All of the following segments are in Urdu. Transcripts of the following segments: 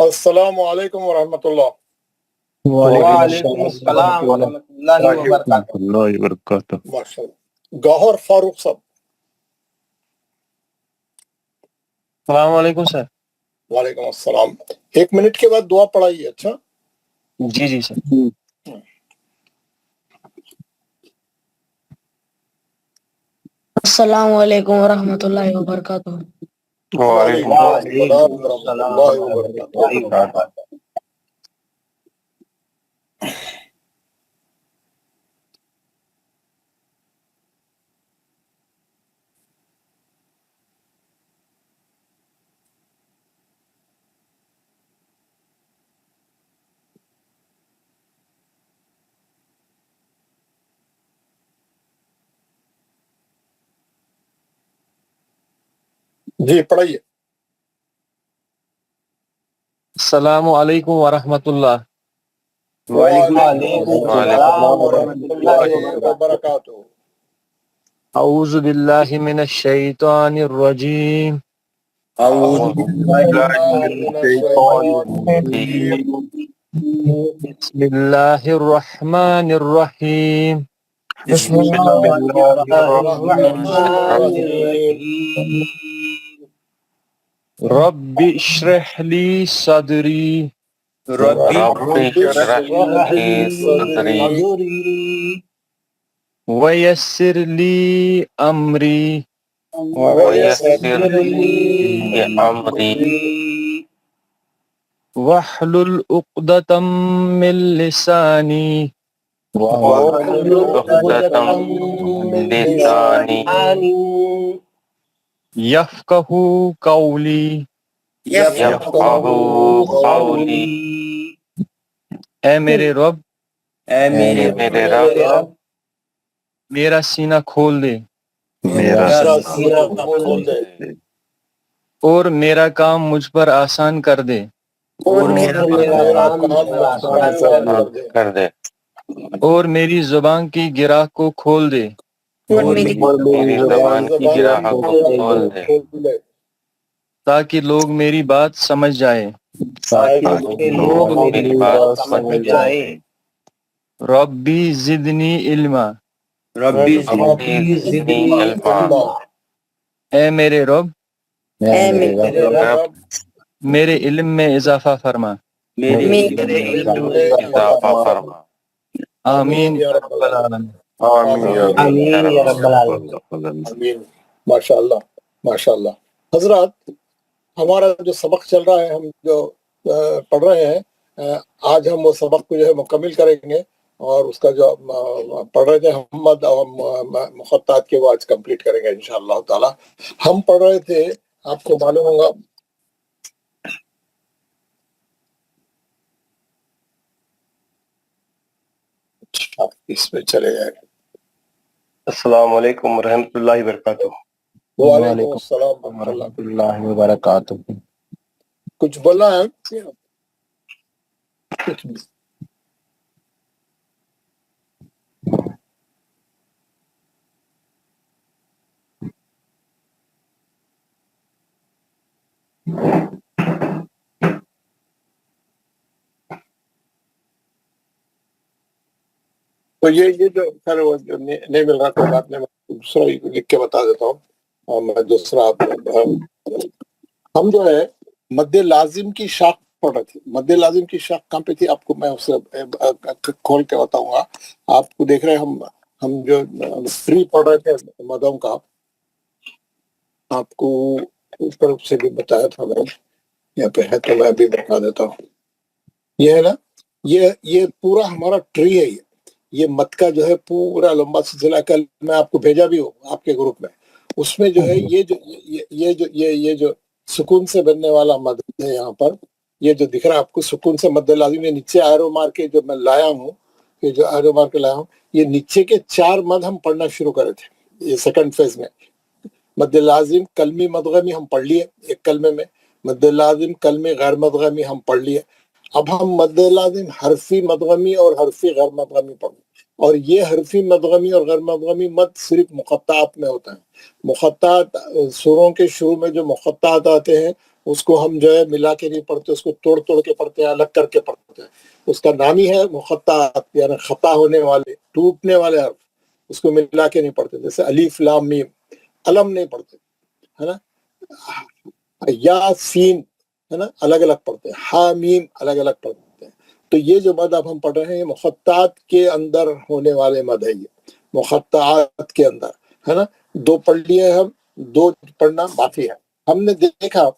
السلام علیکم ورحمۃ اللہ۔ وعلیکم السلام ورحمۃ اللہ وبرکاتہ۔ اللہ وبرکاتہ۔ ماشاء اللہ۔ گوہر فاروق صاحب، السلام علیکم سر۔ وعلیکم السلام۔ 1 منٹ کے بعد دعا پڑھائیے۔ اچھا جی سر۔ السلام علیکم ورحمۃ اللہ وبرکاتہ۔ وعلیکم السلام ورحمۃ اللہ وبرکاتہ۔ جی پڑھائیے۔ السلام علیکم ورحمۃ اللہ۔ وعلیکم السلام ورحمۃ اللہ وبرکاتہ۔ اعوذ باللہ من الشیطان الرجیم۔ اعوذ باللہ من الشیطان الرجیم۔ بسم اللہ الرحمن الرحیم۔ بسم اللہ الرحمن الرحیم۔ رب اشرح لی صدری رب اشرح لي صدری ویسر لی امری ويسر لي أمري واحلل عقدۃ من لسانی واحلل عقدة من لساني یفقہوا قولی۔ يفقهوا قولي۔ اے میرے رب، اے میرے رب میرا سینہ کھول دے میرا سینہ کھول دے اور میرا کام مجھ پر آسان کر دے، اور میرا کام آسان کر دے اور میری زبان کی گرہ کو کھول دے اور میری زبان کی گرہ کو کھول دے تاکہ لوگ میری بات سمجھ جائیں۔ تاکہ لوگ میری بات سمجھ جائیں۔ ربی زدنی علما۔ ربی زدنی علما۔ اے میرے رب، اے میرے رب میرے علم میں اضافہ فرما۔ میرے علم میں اضافہ فرما۔ آمین یا رب العالمین۔ آمین یا رب العالمین۔ آمین۔ ماشاء اللہ ماشاء اللہ۔ حضرات، ہمارا جو سبق چل رہا ہے، ہم جو پڑھ رہے ہیں، آج ہم وہ سبق کو جو ہے مکمل کریں گے، اور اس کا جو پڑھ رہے تھے محمد اور مخططات کے، وہ آج کمپلیٹ کریں گے انشاءاللہ تعالی۔ ہم پڑھ رہے تھے، آپ کو معلوم ہوگا، اس میں چلے جائیں۔ السلام علیکم ورحمۃ اللہ وبرکاتہ۔ وعلیکم السلام ورحمۃ اللہ۔ اللہ وبرکاتہ۔ کچھ بولنا ہے؟ کچھ بھی؟ تو یہ جو خیر وہ جو نہیں مل رہا کوئی بات نہیں، میں دوسرا ہی لکھ کے بتا دیتا ہوں، اور میں دوسرا ہم جو ہے مد لازم کی شاخ پڑھ رہے تھے۔ مد لازم کی شاخ کہاں پہ تھی، آپ کو میں اسے کھول کے بتاؤں گا۔ آپ کو دیکھ رہے ہیں، ہم جو فری پڑھ رہے تھے مدوں کا، آپ کو اوپر سے بھی بتایا تھا میں، یہاں پہ ہے تو میں ابھی بتا دیتا ہوں۔ یہ ہے نا، یہ پورا ہمارا ٹری ہے۔ یہ مد کا جو ہے پورا لمبا سلسلہ، کل میں آپ کو بھیجا بھی ہوں آپ کے گروپ میں، اس میں جو ہے یہ جو سکون سے بننے والا مد ہے، یہاں پر یہ جو دکھ رہا ہے آپ کو سکون سے مد لازم، یہ نیچے ایرو مار کے جو میں لایا ہوں، یہ جو ایرو مار کے لایا ہوں، یہ نیچے کے 4 مد ہم پڑھنا شروع کرے تھے یہ سیکنڈ فیز میں۔ مد لازم کلمی مدغمی ہم پڑھ لیے ایک کلمے میں، مد لازم کلمی غیر مدغمی ہم پڑھ لیے۔ اب ہم مد لازم حرفی مدغمی اور حرفی غیر مدغمی پڑھیں، اور یہ حرفی مدغمی اور غیر مدغمی مد صرف مقطعات میں ہوتا ہے۔ مقطعات سوروں کے شروع میں جو مقطعات آتے ہیں، اس کو ہم جو ہے ملا کے نہیں پڑھتے، اس کو توڑ توڑ کے پڑھتے ہیں، الگ کر کے پڑھتے ہیں. اس کا نام ہی ہے مخططات، یعنی خطا ہونے والے، ٹوٹنے والے حرف. اس کو ملا کے نہیں پڑھتے. جیسے الف لام میم، علم نہیں پڑھتے، ہے نا. یا سین، ہے نا، الگ الگ پڑھتے ہیں. ہا میم الگ الگ پڑھتے ہیں. تو یہ جو مد اب ہم پڑھ رہے ہیں یہ مخططات کے اندر ہونے والے مد ہے. یہ مخططات کے اندر، ہے نا. 2 پڑھ لیے ہم، 2 پڑھنا باقی ہے. ہم نے دیکھا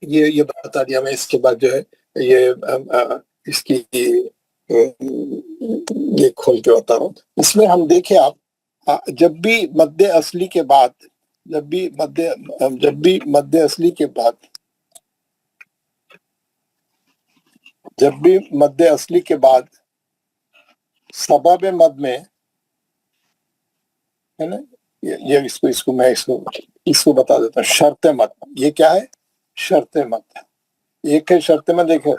یہ بتا دیا میں. اس کے بعد جو ہے یہ اس کی یہ کھول کے بتا رہا ہوں. اس میں ہم دیکھیں آپ، جب بھی مد اصلی کے بعد جب بھی مد اصلی کے بعد سبب مد میں، ہے نا، یہ اس کو بتا دیتا ہوں. شرط مد، یہ کیا ہے؟ شرط مد. ایک ہے شرط مد، ایک ہے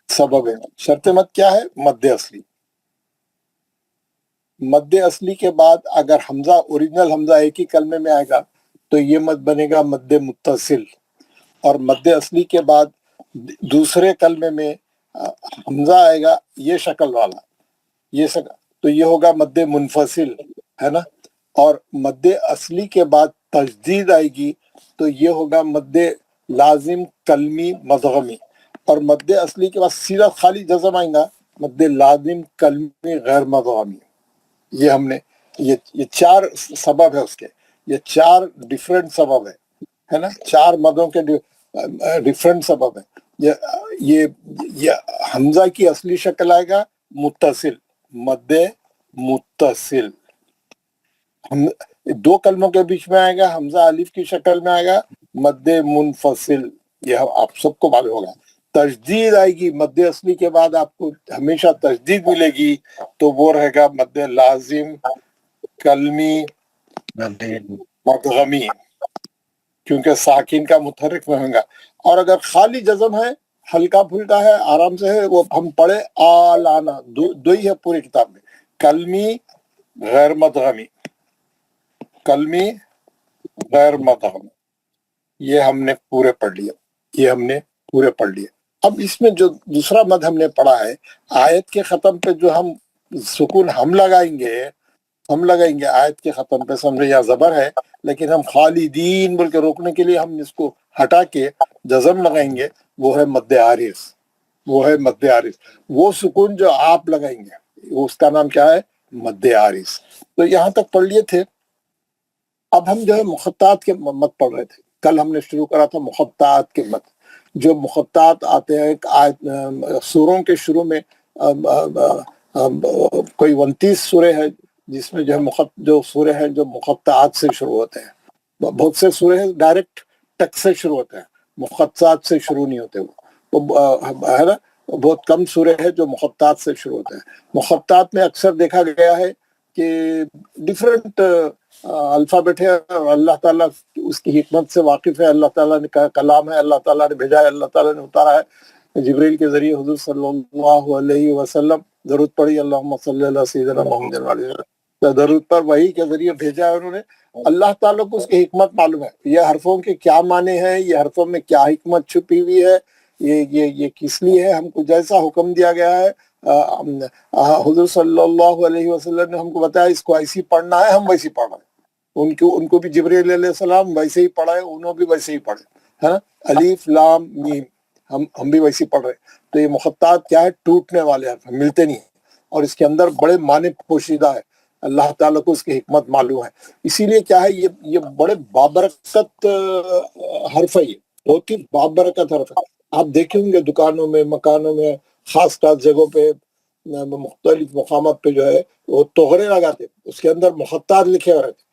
سبب مد. شرط مد کیا ہے؟ مد اصلی. مد اصلی کے بعد اگر حمزہ، اوریجنل حمزہ ایک ہی کلمے میں آئے گا تو یہ مد بنے گا مد متصل. اور مد اصلی کے بعد دوسرے کلمے میں حمزہ آئے گا یہ شکل والا، تو یہ ہوگا مد منفصل، ہے نا. اور مد اصلی کے بعد تجدید آئے گی تو یہ ہوگا مد لازم کلمی مدغمی. اور مد اصلی کے بعد سیدھا خالی جزم آئے گا مد لازم کلمی غیر مدغمی. یہ ہم نے یہ 4 سبب ہے اس کے، یہ 4 ڈیفرنٹ سبب ہے نا. 4 مدوں کے ڈیفرنٹ سبب ہے. یہ حمزہ کی اصلی شکل آئے گا متصل، مد متصل. 2 کلموں کے بیچ میں آئے گا حمزہ الف کی شکل میں آئے گا مد منفصل. یہ آپ سب کو معلوم ہوگا. تجدید آئے گی مد اصلی کے بعد، آپ کو ہمیشہ تجدید ملے گی تو وہ رہے گا مد لازم کلمی مدغمی، کیونکہ ساکن کا متحرک میں ہوگا. اور اگر خالی جزم ہے، ہلکا پھلکا ہے، آرام سے ہے، وہ ہم پڑھے آلانا، 2 ہی ہے پوری کتاب میں، کلمی غیر مدغمی، کلمی غیر مدغمی. یہ ہم نے پورے پڑھ لیے. اب اس میں جو دوسرا مد ہم نے پڑھا ہے، آیت کے ختم پہ جو ہم سکون ہم لگائیں گے آیت کے ختم پہ، سمجھے یا زبر ہے لیکن ہم خالدین بول کے روکنے کے لیے ہم اس کو ہٹا کے جزم لگائیں گے، وہ ہے مد عارض. وہ سکون جو آپ لگائیں گے اس کا نام کیا ہے؟ مد عارض. تو یہاں تک پڑھ لیے تھے. اب ہم جو ہے مخططات کے مد پڑھ رہے تھے. کل ہم نے شروع کرا تھا مخططات کے مد. جو مخططات آتے ہیں سوروں کے شروع میں، کوئی 29 سورے ہیں جس میں جو سورے ہیں جو مخططات سے شروع ہوتے ہیں. بہت سے سورے ہیں ڈائریکٹ ٹک سے شروع ہوتے ہیں، مخططات سے شروع نہیں ہوتے. وہ ہے نا. بہت کم سورے ہیں جو مخططات سے شروع ہوتے ہیں. مخططات میں اکثر دیکھا گیا ہے کہ ڈیفرنٹ الفابیٹ ہے، اور اللہ تعالیٰ اس کی حکمت سے واقف ہے. اللہ تعالیٰ نے کلام ہے، اللہ تعالیٰ نے بھیجا ہے، اللہ تعالیٰ نے اتارا ہے. جبریل کے ذریعے حضور صلی اللہ علیہ وسلم درود پڑھی، اللہم صلی اللہ سیدنا محمد علیہ وسلم، درود پر وحی کے ذریعے بھیجا ہے انہوں نے. اللہ تعالیٰ کو اس کی حکمت معلوم ہے، یہ حرفوں کے کیا معنی ہیں، یہ حرفوں میں کیا حکمت چھپی ہوئی ہے، یہ کس لیے ہے. ہم کو جیسا حکم دیا گیا ہے، حضور صلی اللہ علیہ وسلم نے ہم کو بتایا اس کو ایسی پڑھنا ہے، ہم ویسی پڑھ رہے ہیں. ان کو بھی جبریل علیہ السلام ویسے ہی پڑھا ہے، انہوں بھی ویسے ہی پڑھے، ہے نا. الف لام میم ہم بھی ویسے ہی پڑھ رہے ہیں. تو یہ مخططات کیا ہے؟ ٹوٹنے والے حرف ملتے نہیں ہیں، اور اس کے اندر بڑے معنی پوشیدہ ہے. اللہ تعالیٰ کو اس کی حکمت معلوم ہے. اسی لیے کیا ہے، یہ بڑے بابرکت حرف ہے. یہ بہت ہی بابرکت حرف ہے. آپ دیکھیں گے دکانوں میں، مکانوں میں، خاص جگہوں پہ، مختلف مقامات پہ جو ہے وہ تغرے لگاتے، اس کے اندر مخططات لکھے ہوئے رہتے.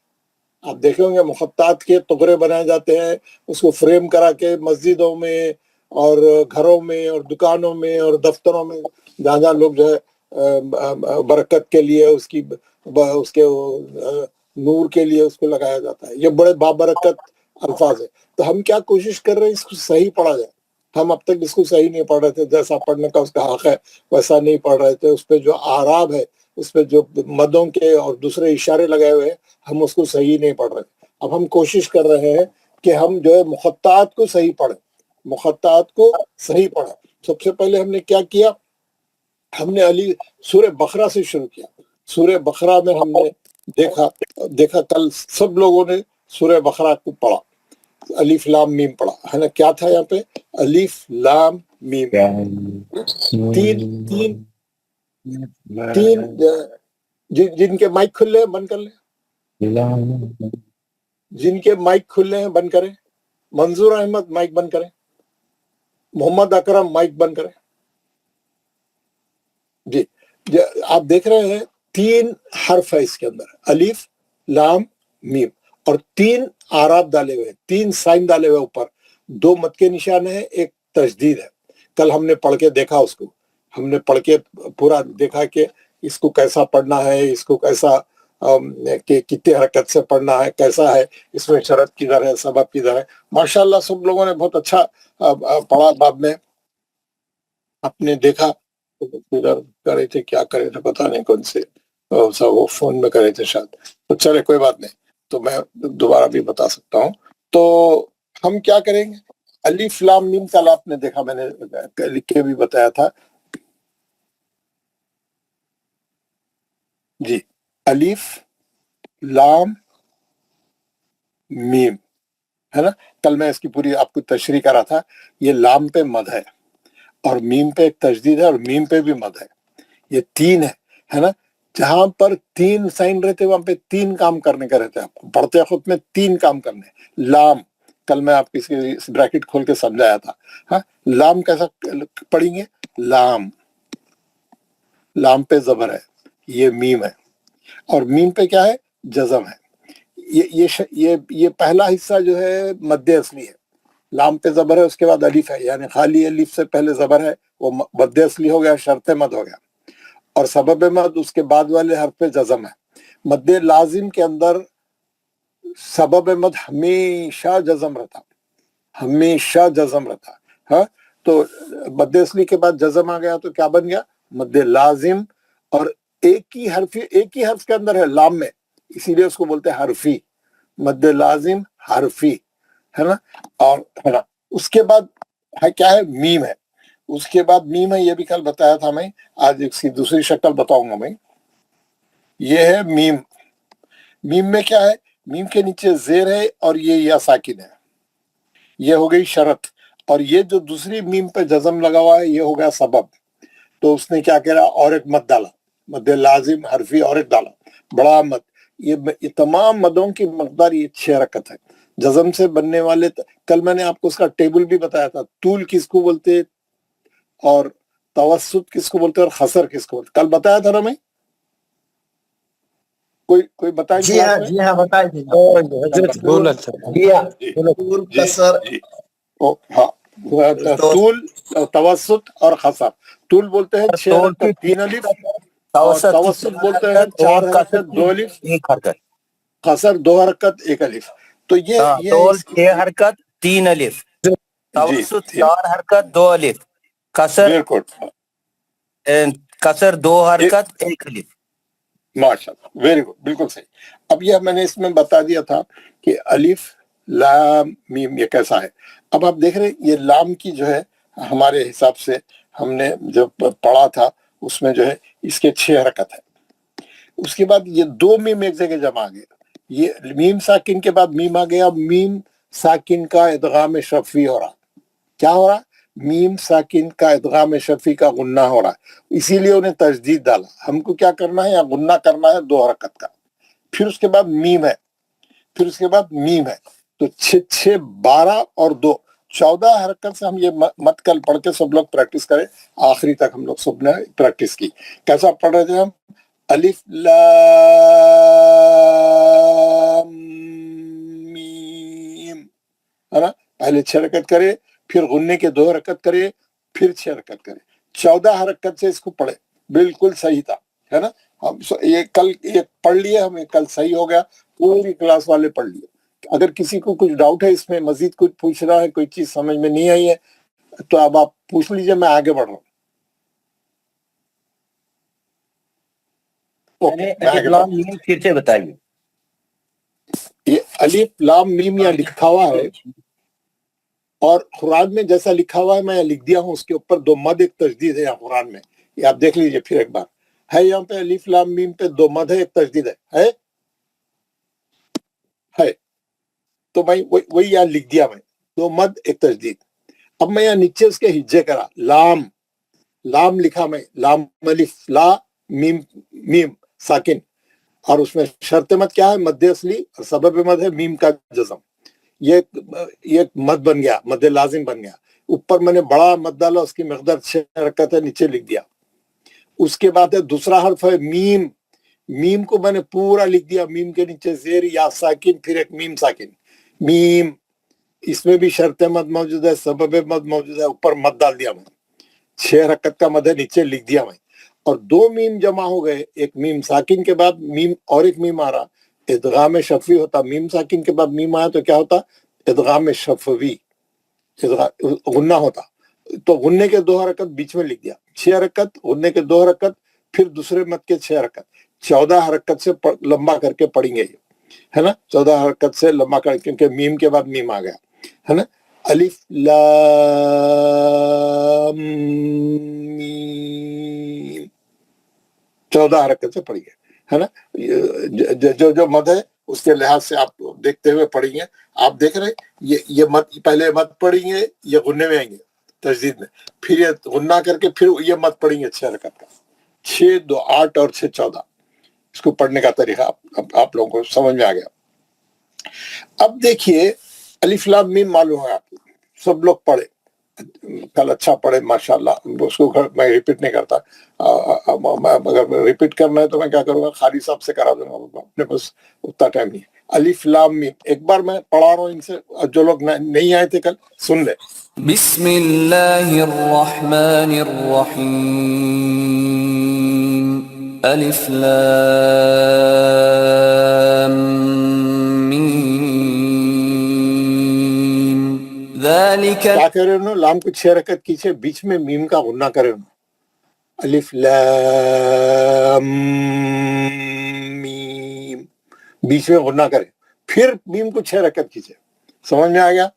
آپ دیکھیں گے مخططات کے تغرے بنائے جاتے ہیں، اس کو فریم کرا کے مسجدوں میں اور گھروں میں اور دکانوں میں اور دفتروں میں، جہاں جہاں لوگ جو ہے برکت کے لیے، اس کے نور کے لیے اس کو لگایا جاتا ہے. یہ بڑے بابرکت الفاظ ہے. تو ہم کیا کوشش کر رہے ہیں اس کو صحیح پڑھا جائے. ہم اب تک اس کو صحیح نہیں پڑھ رہے تھے، جیسا پڑھنے کا اس کا حق ہے ویسا نہیں پڑھ رہے تھے. اس پہ جو اعراب ہے، اس پہ جو مدوں کے اور دوسرے اشارے لگائے ہوئے ہیں، ہم اس کو صحیح نہیں پڑھ رہے. اب ہم کوشش کر رہے ہیں کہ ہم جو ہے مخططات کو صحیح پڑھیں. مخططات کو صحیح پڑھا. سب سے پہلے ہم نے کیا کیا, ہم نے سورہ بقرہ سے شروع کیا. سورہ بقرہ میں ہم نے دیکھا کل سب لوگوں نے سورہ بقرہ کو پڑھا, الف لام میم پڑھا ہے نا. کیا تھا یہاں پہ؟ الف لام میم. تین جن کے مائک کھلے ہیں بند کر لیں, جن کے مائک کھلے ہیں بند کریں. منظور احمد مائک بند کریں. محمد اکرم مائک بند کریں. جی آپ دیکھ رہے ہیں 3 حرف ہے اس کے اندر, الف لام میم, اور 3 اعراب ڈالے ہوئے, 3 سائن ڈالے ہوئے اوپر. 2 مد کے نشان ہے, ایک تشدید ہے. کل ہم نے پڑھ کے دیکھا, اس کو ہم نے پڑھ کے پورا دیکھا کہ اس کو کیسا پڑھنا ہے, اس کو کیسا کہ کتنے حرکت سے پڑھنا ہے, کیسا ہے, اس میں شرط کدھر ہے, سبب کدھر ہے. ماشاءاللہ سب لوگوں نے بہت اچھا پڑھا. بعد میں آپ نے دیکھا کرے تھے, کیا کرے تھے پتہ نہیں, کون سے وہ فون میں کرے تھے شاید. تو چلے کوئی بات نہیں, تو میں دوبارہ بھی بتا سکتا ہوں. تو ہم کیا کریں گے, الف لام میم کل آپ نے دیکھا, میں نے لکھ کے بھی بتایا تھا. جی الف لام میم ہے نا. کل میں اس کی پوری آپ کو تشریح کرا تھا. یہ لام پہ مد ہے, اور میم پہ ایک تشدید ہے, اور میم پہ بھی مد ہے. یہ 3 ہے نا. جہاں پر 3 سائن رہتے وہاں پہ 3 کام کرنے کا رہتا ہے. آپ کو پڑھتے خود میں 3 کام کرنے. لام کل میں آپ کی بریکٹ کھول کے سمجھایا تھا. ہاں لام کیسا پڑھیں گے؟ لام, لام پہ زبر ہے, یہ میم ہے, اور میم پہ کیا ہے؟ جزم ہے. یہ پہلا حصہ جو ہے مد اصلی ہے. لام پہ زبر ہے, اس کے بعد الف ہے, یعنی خالی الف سے پہلے زبر ہے, وہ مد اصلی ہو گیا, شرط مد ہو گیا. اور سبب مد اس کے بعد والے حرف پہ جزم ہے. مد لازم کے اندر سبب مد ہمیشہ جزم رہتا, ہمیشہ جزم رہتا. ہاں تو مد اصلی کے بعد جزم آ گیا تو کیا بن گیا؟ مد لازم. اور ایک ہی حرف کے اندر ہے لام میں, اسی لیے اس کو بولتے ہیں حرفی. مد لازم حرفی ہے نا. اور ہے نا اس کے بعد ہے کیا ہے؟ میم ہے. اس کے بعد میم ہے, یہ بھی کل بتایا تھا میں, آج اس کی دوسری شکل بتاؤں گا میں. یہ ہے میم. میم میں کیا ہے؟ میم کے نیچے زیر ہے, اور یہ یا ساکن ہے, یہ ہو گئی شرط. اور یہ جو دوسری میم پہ جزم لگا ہوا ہے, یہ ہو گیا سبب. تو اس نے کیا کرا؟ اور ایک مد ڈالا, مد لازم حرفی اور ایک ڈالا, بڑا مد. یہ تمام مدوں کی مقدار یہ 6 حرکت ہے. جزم سے بننے والے کل میں نے آپ کو اس کا ٹیبل بھی بتایا تھا. طول کس کو بولتے, اور توسط کس کو بولتے, اور خسر کس کو بولتے, کل بتایا تھا نا میں. کوئی بتائیں جی ہاں بتائیں جی. طول, توسط اور خسر. طول بولتے ہیں 6 حرکت 3 الف, اور توسط بولتے ہیں 4 حرکت 2 الف, 1 حرکت. خسر 2 حرکت 1 الف. تو یہ طول 6 حرکت 3 الف, توسط 4 حرکت 2 الف, کسر 2 حرکت 1 الف. ماشاءاللہ, ویری گڈ, بالکل صحیح. اب یہ میں نے اس میں بتا دیا تھا کہ الف لام میم یہ کیسا ہے. اب آپ دیکھ رہے ہیں یہ لام کی جو ہے ہمارے حساب سے ہم نے جو پڑھا تھا اس میں جو ہے اس کے 6 حرکت ہے. اس کے بعد یہ 2 میم ایک جگہ جمع آ گئے. یہ میم ساکن کے بعد میم آ گیا, میم ساکن کا ادغام شفوی ہو رہا. کیا ہو رہا؟ میم ساکن کا ادغام شفوی کا غنہ ہو رہا ہے, اسی لیے انہیں تجدید ڈالا. ہم کو کیا کرنا ہے؟ یا غنہ کرنا ہے 2 حرکت کا. پھر اس کے بعد میم ہے, پھر اس کے بعد میم ہے. تو 6 12 اور 2 14 حرکت سے ہم یہ مت کل پڑھ کے سب لوگ پریکٹس کریں. آخری تک ہم لوگ سب نے پریکٹس کی. کیسا پڑھ رہے تھے ہم؟ الف لام میم ہے نا. پہلے 6 حرکت کرے, پھر غنے کے 2 حرکت کرے, پھر 6 حرکت کرے. 14 حرکت سے اس کو پڑھے. بالکل صحیح تھا ہے نا. ہم یہ کل یہ پڑھ لیے, ہمیں کل صحیح ہو گیا. پوری کلاس والے پڑھ لیے. اگر کسی کو کچھ ڈاؤٹ ہے اس میں, مزید کچھ پوچھنا ہے, کوئی چیز سمجھ میں نہیں آئی ہے, تو اب آپ پوچھ لیجئے, میں آگے بڑھ رہا ہوں. پھر سے بتائیے. یہ الف لام میم یہاں لکھا ہوا ہے, اور قرآن میں جیسا لکھا ہوا ہے میں لکھ دیا ہوں، اس کے اوپر دو مد ایک تشدید ہے یہاں قرآن میں، یہ آپ دیکھ لیجئے پھر ایک بار ہے، یہاں پہ الف لام میم پہ دو مد ہے ایک تشدید ہے تو میں وہی یہاں لکھ دیا، میں دو مد ایک تشدید۔ اب میں یہاں نیچے اس کے ہجے کرا، لام لکھا میں، لام الف لا میم میم ساکن، اور اس میں شرط مد کیا ہے؟ مد اصلی، اور سبب مد ہے میم کا جزم۔ یہ ایک مد بن گیا، مد لازم بن گیا۔ اوپر میں نے بڑا مد ڈالا، اس کی مقدار 6 رکعت ہے، نیچے لکھ دیا۔ اس کے بعد ہے دوسرا حرف ہے میم، میم کو میں نے پورا لکھ دیا، میم کے نیچے زیر یا ساکن، پھر ایک میم ساکن، میم، اس میں بھی شرط مد موجود ہے، سبب مد موجود ہے، اوپر مد ڈال دیا میں، 6 رکعت کا مد ہے، نیچے لکھ دیا میں، اور دو میم جمع ہو گئے، ایک میم ساکن کے بعد میم اور ایک میم آ رہا، ادغام شفوی ہوتا، میم ساکن کے بعد میم آیا تو کیا ہوتا؟ ادغام شفوی، غنہ ہوتا، تو غنے کے 2 حرکت بیچ میں لکھ دیا، 6 حرکت، غنے کے 2 حرکت، پھر دوسرے مد کے 6 حرکت، 14 حرکت سے لمبا کر کے پڑھیں گے، ہے نا، 14 حرکت سے لمبا کر، کیونکہ میم کے بعد میم آ گیا، ہے نا، الف لام میم، 14 حرکت سے پڑھیں گے، ہے نا۔ جو مد ہے اس کے لحاظ سے آپ دیکھتے ہوئے پڑھیں گے، آپ دیکھ رہے یہ مد، پہلے مد پڑھیں گے، یہ غنے میں آئیں گے تجدید میں، پھر یہ غنہ کر کے پھر یہ مد پڑھیں گے 6 حرکت کا، 6 2 8 اور 6 14، اس کو پڑھنے کا طریقہ آپ لوگوں کو سمجھ میں آ گیا۔ اب دیکھیے الف لام میم معلوم ہے آپ کو، سب لوگ پڑھے، کل اچھا پڑھے ماشاءاللہ، اس کو میں ریپیٹ نہیں کرتا، اگر ریپیٹ کرنا ہے تو میں کیا کروں گا، خالی صاحب سے کرا دوں گا، اپنے پاس اتنا ٹائم نہیں ہے۔ الف لام میم ایک بار میں پڑھا رہا ہوں ان سے، جو لوگ نہیں آئے تھے کل سن لے۔ بسم اللہ الرحمن الرحیم، الف لام ذالک، کیا کہہ رہے ہو؟ لام کو 6 رکعت کیجئے، بیچ میں میم کا غنہ کرے ہو، الف لام میم، بیچ میں غنہ کرے، پھر میم کو 6 رکعت کیجئے۔ سمجھ میں آ گیا؟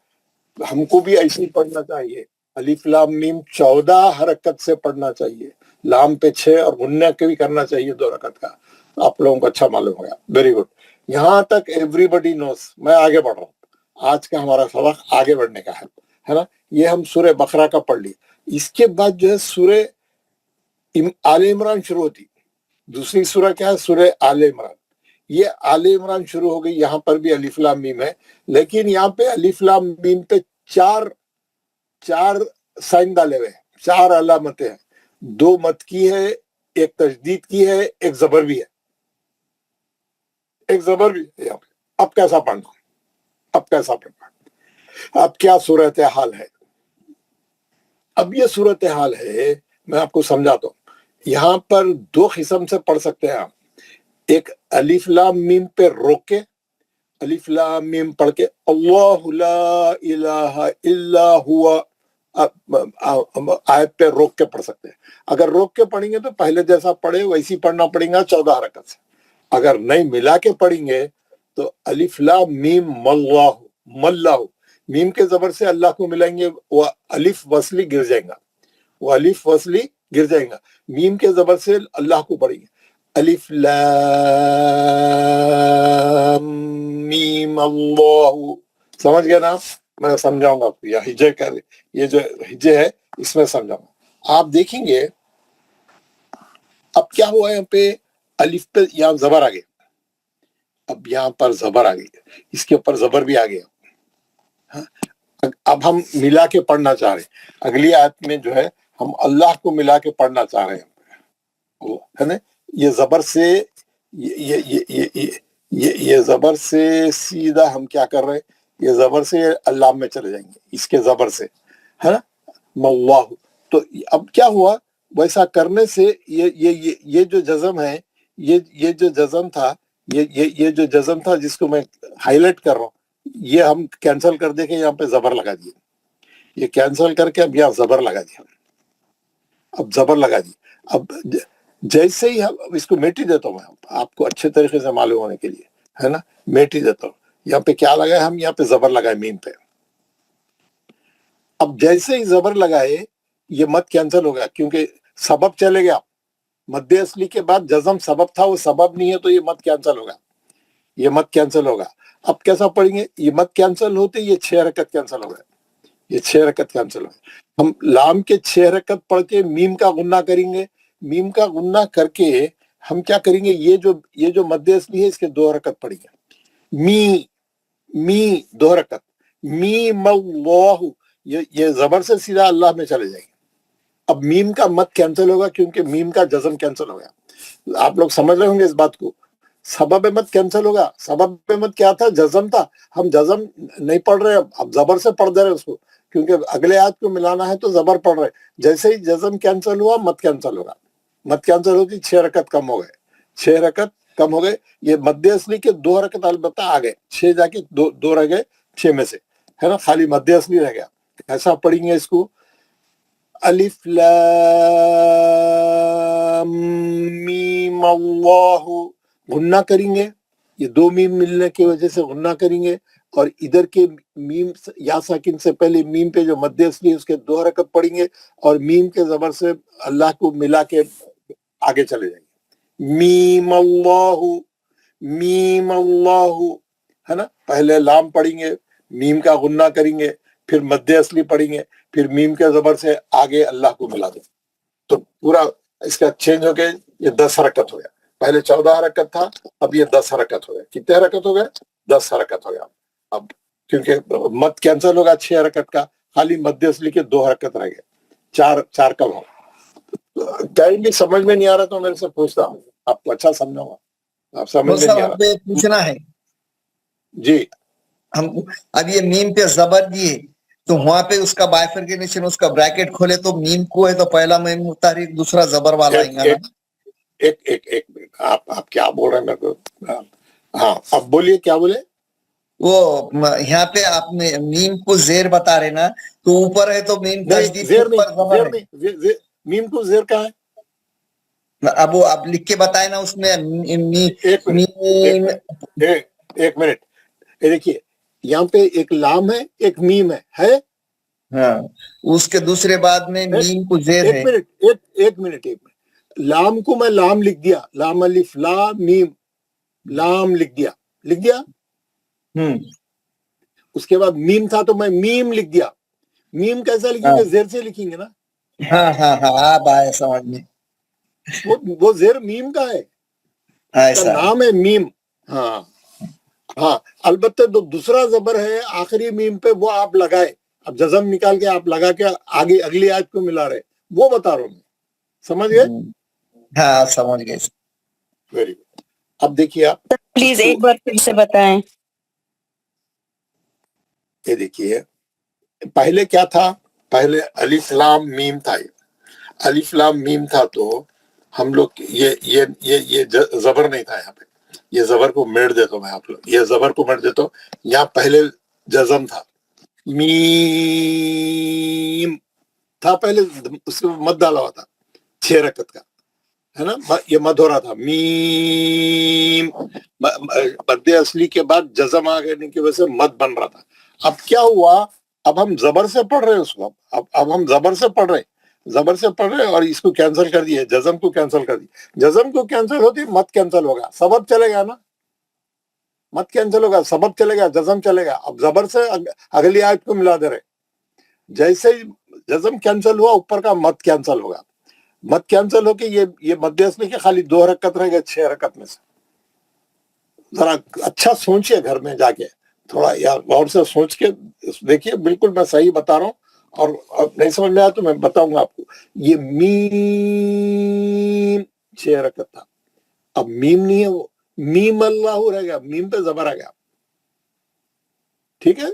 ہم کو بھی ایسے ہی پڑھنا چاہیے، الف لام میم 14 حرکت سے پڑھنا چاہیے، لام پہ 6 اور غنہ کے بھی کرنا چاہیے 2 رکعت کا۔ آپ لوگوں کو اچھا معلوم ہوگا، ویری گڈ، یہاں تک ایوری بڈی نوز۔ میں آگے بڑھ رہا ہوں، آج کا ہمارا سبق آگے بڑھنے کا ہے نا۔ یہ ہم سورہ بقرہ کا پڑھ لی، اس کے بعد جو ہے سورہ آل عمران شروع ہوتی، دوسری سورہ کیا ہے؟ سورہ آل عمران۔ یہ آل عمران شروع ہو گئی، یہاں پر بھی الف لام میم ہے، لیکن یہاں پہ الف لام میم پہ چار سائن ڈالے ہوئے ہیں، 4 علامتیں ہیں، 2 مد کی ہے، ایک تشدید کی ہے، ایک زبر بھی ہے، ایک زبر بھی ہے یہاں پہ۔ اب کیسا پڑھنا، اب کیا صورتحال ہے؟ اب یہ صورتحال ہے، میں آپ کو سمجھاتا ہوں۔ یہاں پر 2 قسم سے پڑھ سکتے ہیں آپ، ایک الف لام میم پہ روک کے، الف لام میم پڑھ کے اللہ لا الہ الا ہوا آیت پہ روک کے پڑھ سکتے ہیں۔ اگر روک کے پڑھیں گے تو پہلے جیسا پڑھے ویسی پڑھنا پڑے گا 14 حرکت سے۔ اگر نہیں ملا کے پڑھیں گے تو الف لام میم ملہ، میم کے زبر سے اللہ کو ملائیں گے، وہ الف وصلی گر جائیں گا، میم کے زبر سے اللہ کو پڑھیں گے، الف لام میم اللہ۔ سمجھ گیا نا؟ میں سمجھاؤں گا آپ کو، یہ جو ہجے ہے اس میں سمجھاؤں گا۔ آپ دیکھیں گے اب کیا ہوا، یہاں پہ الف پہ یہاں زبر آ گیا، اب یہاں پر زبر آ گئی، اس کے اوپر زبر بھی آ گیا۔ اب ہم ملا کے پڑھنا چاہ رہے ہیں، اگلی آیت میں جو ہے ہم اللہ کو ملا کے پڑھنا چاہ رہے ہیں، ہے نا۔ یہ زبر سے یہ زبر سے سیدھا ہم کیا کر رہے ہیں، یہ زبر سے اللہ میں چلے جائیں گے، اس کے زبر سے، ہے نا، مواہ۔ تو اب کیا ہوا، ویسا کرنے سے یہ جو جزم ہے، یہ جو جزم تھا، یہ جو جزم تھا جس کو میں ہائی لائٹ کر رہا ہوں، یہ ہم کینسل کر دے کے یہاں پہ زبر لگا دیے، یہ کینسل کر کے اب یہاں زبر لگا دیا، اب جیسے ہی ہم اس کو میٹی دیتا ہوں، میں آپ کو اچھے طریقے سے معلوم ہونے کے لیے، ہے نا، میٹی دیتا ہوں۔ یہاں پہ کیا لگا ہے، ہم یہاں پہ زبر لگائے میم پہ، اب جیسے ہی زبر لگائے یہ مد کینسل ہو گیا کیونکہ سبب چلے گیا. مد اصلی کے بعد جزم سبب تھا, وہ سبب نہیں ہے تو یہ مد کینسل ہوگا, یہ مد کینسل ہوگا. اب کیسا پڑھیں گے؟ یہ مد کینسل ہوتے یہ 6 رکعت کینسل ہو گئے, یہ 6 رکعت کینسل ہو گئے. ہم لام کے 6 رکعت پڑھ کے میم کا غنہ کریں گے. میم کا غنہ کر کے ہم کیا کریں گے؟ یہ جو مد اصلی ہے اس کے 2 رکعت پڑھیں گے. می 2 رکعت, میم اللہ, یہ زبر سے سیدھا اللہ میں چلے جائیں گے. اب میم کا مد کینسل ہوگا کیونکہ میم کا جزم کینسل ہو گیا. آپ لوگ سمجھ رہے ہوں گے اس بات کو. سبب مد کینسل ہوگا. سبب مد کیا تھا؟ جزم تھا. ہم جزم نہیں پڑھ رہے, اب زبر سے پڑھ دے رہے اس کو کیونکہ اگلے آیت کو ملانا ہے تو زبر پڑھ رہے. جیسے ہی جزم کینسل ہوا مد کینسل ہوگا. مد کینسل ہوتی 6 رکعت کم ہو گئے, 6 رکعت کم ہو گئے. یہ مد اصلی کے 2 رکعت البتہ آ گئے, 6 جا کے 2 رہ گئے 6 میں سے, ہے نا, خالی مد اصلی رہ گیا. ایسا پڑھیں گے اس کو, الف لام میم اللہ, غنہ کریں گے. یہ 2 میم ملنے کی وجہ سے غنہ کریں گے, اور ادھر کے میم یا ساکن سے پہلے میم پہ جو مد اصلی ہے اس کے 2 رکعت پڑھیں گے, اور میم کے زبر سے اللہ کو ملا کے آگے چلے جائیں گے. میم اللہ, میم اللہ, ہے نا. پہلے لام پڑھیں گے, میم کا غنہ کریں گے, پھر مد اصلی پڑھیں گے, پھر میم کے زبر سے آگے اللہ کو ملا دیں. تو پورا اس کا چینج ہو گیا. یہ 10 حرکت ہو گیا. پہلے 14 حرکت تھا, اب یہ 10 حرکت ہو گیا. کتنے حرکت ہو گئے؟ 10 حرکت ہو گیا. اب کیونکہ مد کینسل ہوگا 6 حرکت کا, خالی مد اصلی کے 2 حرکت رہ گئے, 4 کم ہو. کہیں بھی سمجھ میں نہیں آ رہا تو میرے سے پوچھتا ہوں, آپ کو اچھا سمجھا ہوا. آپ سمجھ میں نہیں آ رہا پوچھنا ہے جی. ہم اب یہ میم پہ زبر دیے تو وہاں پہ اس کا بائفرکیشن, اس کا بریکٹ کھولے تو میم کو ہے تو پہلا میم متحرک, دوسرا زبر والا آئیں گا. ایک منٹ, آپ کیا بول رہے ہیں میرے کو؟ ہاں اب بولیے, کیا بولے؟ وہ یہاں پہ آپ نے میم کو زیر بتا رہے نا, تو اوپر ہے تو میم تجدید کے اوپر زبر ہے. میم کو زیر کہاں ہے؟ اب وہ آپ لکھ کے بتائے نا اس میں ایک منٹ, دیکھیے یہاں پہ ایک لام ہے, ایک میم ہے. ہاں, اس کے دوسرے بعد میں میم کو زیر ہے. ایک منٹ, لام کو میں لام لکھ دیا, لام الف لا میم, لام لکھ دیا. اس کے بعد میم تھا تو میں میم لکھ دیا. میم کیسا لکھیں گے؟ زیر سے لکھیں گے نا. ہاں ہاں ہاں, آپ آئے سمجھ میں. وہ زیر میم کا ہے, اس کا نام ہے میم. ہاں ہاں, البتہ دوسرا زبر ہے آخری میم پہ, وہ آپ لگائے. اب جزم نکال کے آپ لگا کے آگے اگلی آیت کو ملا رہے, وہ بتا رہا ہوں. سمجھ گئے؟ ہاں سمجھ گئے. Very good. اب دیکھیے آپ پلیز ایک بار پھر سے بتائیں. یہ دیکھیے پہلے کیا تھا؟ پہلے الف لام میم تھا. الف لام میم تھا تو ہم لوگ یہ زبر نہیں تھا. یہاں پہ یہ زبر کو میڑ دیتا ہوں میں, آپ لوگ یہ زبر کو میڑ دیتا ہوں. یہاں پہلے جزم تھا, میم تھا پہلے, اس کو مد ڈالا ہوا تھا 6 رکعت کا, ہے نا. یہ مد ہو رہا تھا میم, مد اصلی کے بعد جزم آ گنے کی وجہ سے مد بن رہا تھا. اب کیا ہوا؟ اب ہم زبر سے پڑھ رہے ہیں اس کو. اب ہم زبر سے پڑھ رہے اور اس کو کینسل کر دیے, جزم کو کینسل کر دی. جزم کو کینسل ہوتی مد کینسل ہوگا, سبب چلے گا نا. مد کینسل ہوگا, سبب چلے گا, جزم چلے گا. اب زبر سے اگلی آیت کو ملا دے رہے. جیسے جزم کینسل ہوا اوپر کا مد کینسل ہوگا. مد کینسل ہو کے یہ مد اصلی کے خالی 2 حرکت رہ گئے 6 حرکت میں سے. ذرا اچھا سوچئے گھر میں جا کے, تھوڑا یار غور سے سوچ کے دیکھیے. بالکل میں صحیح بتا رہا ہوں, اور نہیں سمجھ میں آیا تو میں بتاؤں گا آپ کو. یہ میم 6 حرکت تھا, اب میم نہیں ہے, وہ میم اللہ رہ گیا, میم پہ زبر آ گیا. ٹھیک ہے,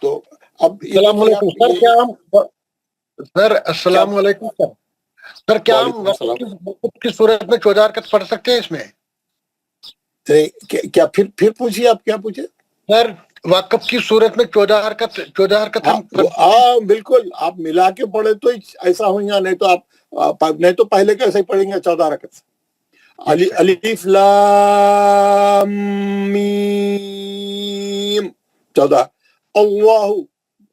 تو اب السلام علیکم سر. کیا ہم سر السلام علیکم سر, کیا ہم وقف کی صورت میں 14 رکعت پڑھ سکتے ہیں اس میں؟ کیا پھر پوچھیے, آپ کیا پوچھے سر؟ وقف کی صورت میں 14 حرکت ہاں بالکل, آپ ملا کے پڑھے تو ایسا ہوئیں گا, نہیں تو پہلے کیسے پڑھیں گے 14 رکعت سے. الف لام میم 14, اللہ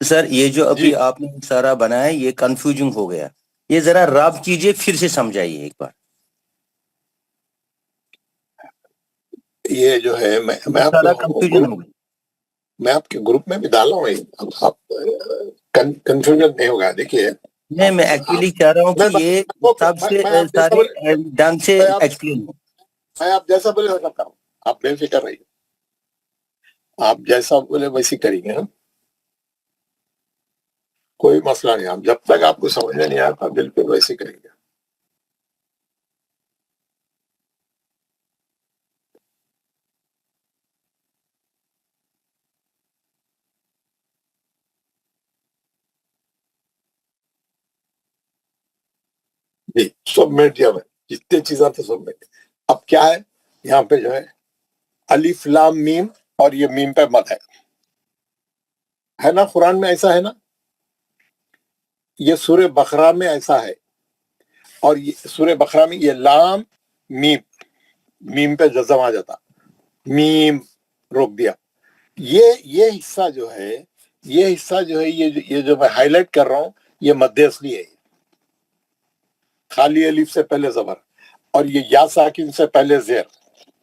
سر یہ جو ابھی آپ نے سارا بنایا یہ کنفیوژن ہو گیا, یہ ذرا رب کیجئے پھر سے سمجھائیے ایک بار. یہ جو ہے میں آپ کے گروپ میں بھی ڈالا ہوں, آپ کنفیوژن نہیں ہوگا. دیکھیے نہیں, میں ایکچولی چاہ رہا ہوں کہ یہ سب سے سارے ڈھنگ سے ایکسپلین ہو. میں آپ جیسا بولے ویسا کروں, آپ بے فکر رہیے, آپ جیسا بولے ویسی کریں گے, کوئی مسئلہ نہیں. آپ جب تک آپ کو سمجھ میں نہیں آتا بالکل ویسے کریں گے. جی سبمٹ دیا میں, جتنے چیزیں تھے سبمٹ. اب کیا ہے یہاں پہ جو ہے الف لام میم, اور یہ میم پہ مد ہے نا, قرآن میں ایسا ہے نا, یہ سورہ بقرہ میں ایسا ہے, اور یہ سورہ بقرہ میں یہ لام میم, میم پہ جزم آ جاتا, میم روک دیا. یہ حصہ جو ہے یہ جو میں ہائی لائٹ کر رہا ہوں یہ مد اصلی ہے, خالی الف سے پہلے زبر, اور یہ یا ساکن سے پہلے زیر,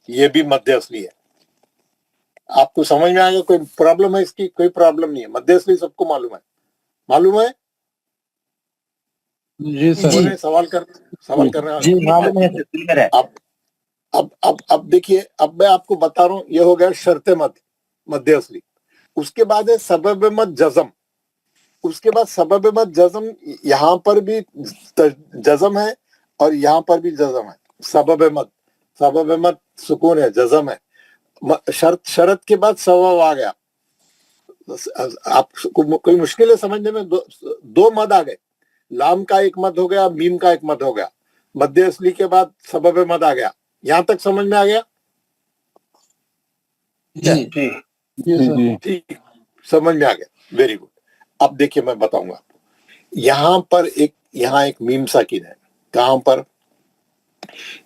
یہ بھی مد اصلی ہے. آپ کو سمجھ میں آئے گا؟ کوئی پرابلم ہے اس کی؟ کوئی پرابلم نہیں ہے. مد اصلی سب کو معلوم ہے. جی سر. سوال کر رہے جی معلوم ہے, کلیئر ہے. اب دیکھیے, اب میں آپ کو بتا رہا ہوں, یہ ہو گیا شرط مد اصلی. اس کے بعد ہے سبب مد جزم. اس کے بعد سبب مد جزم, یہاں پر بھی جزم ہے اور یہاں پر بھی جزم ہے. سبب مد سکون ہے, جزم ہے. شرط کے بعد سبب آ گیا. آپ کو کوئی مشکل ہے سمجھنے میں؟ دو مد آ گئے, لام کا ایک مد ہو گیا, میم کا ایک مد ہو گیا. مد اصلی کے بعد سبب مد آ گیا. یہاں تک سمجھ میں آ گیا؟ ٹھیک, سمجھ میں آ گیا, ویری گڈ. اب دیکھیے میں بتاؤں گا, یہاں ایک میم ساکن ہے. کہاں پر؟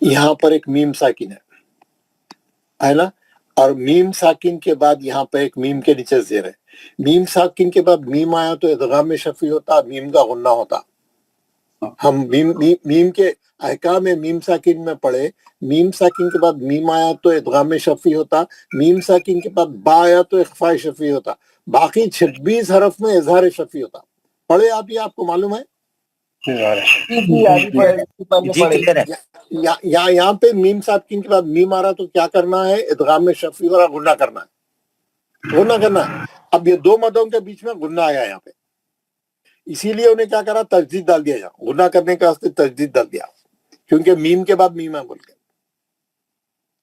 یہاں پر ایک میم ساکن ہے نا, اور میم ساکن کے بعد یہاں پہ ایک میم کے نیچے زیر ہے. میم ساکن کے بعد میم آیا تو ادغام شفیع ہوتا, میم کا غنہ ہوتا. ہم میم کے احکام میم ساکن میں پڑھے, میم ساکن کے بعد میم آیا تو ادغام شفیع ہوتا, میم ساکن کے بعد با آیا تو اخفاء شفیع ہوتا, باقی 26 حرف میں اظہار شفیع ہوتا. پڑھے آپ؟ یہ آپ کو معلوم ہے؟ جی کلیئر ہے. یہاں پہ میم ساکن کے بعد میم آ رہا تو کیا کرنا ہے؟ ادغام شفیع اور غنہ کرنا ہے. اب یہ دو مدوں کے بیچ میں غنہ آیا یہاں پہ, اسی لیے انہیں کیا کرا؟ تجدید ڈال دیا. یہاں غنہ کرنے کے واسطے تجدید ڈال دیا, کیونکہ میم کے بعد میم ہے بول کے.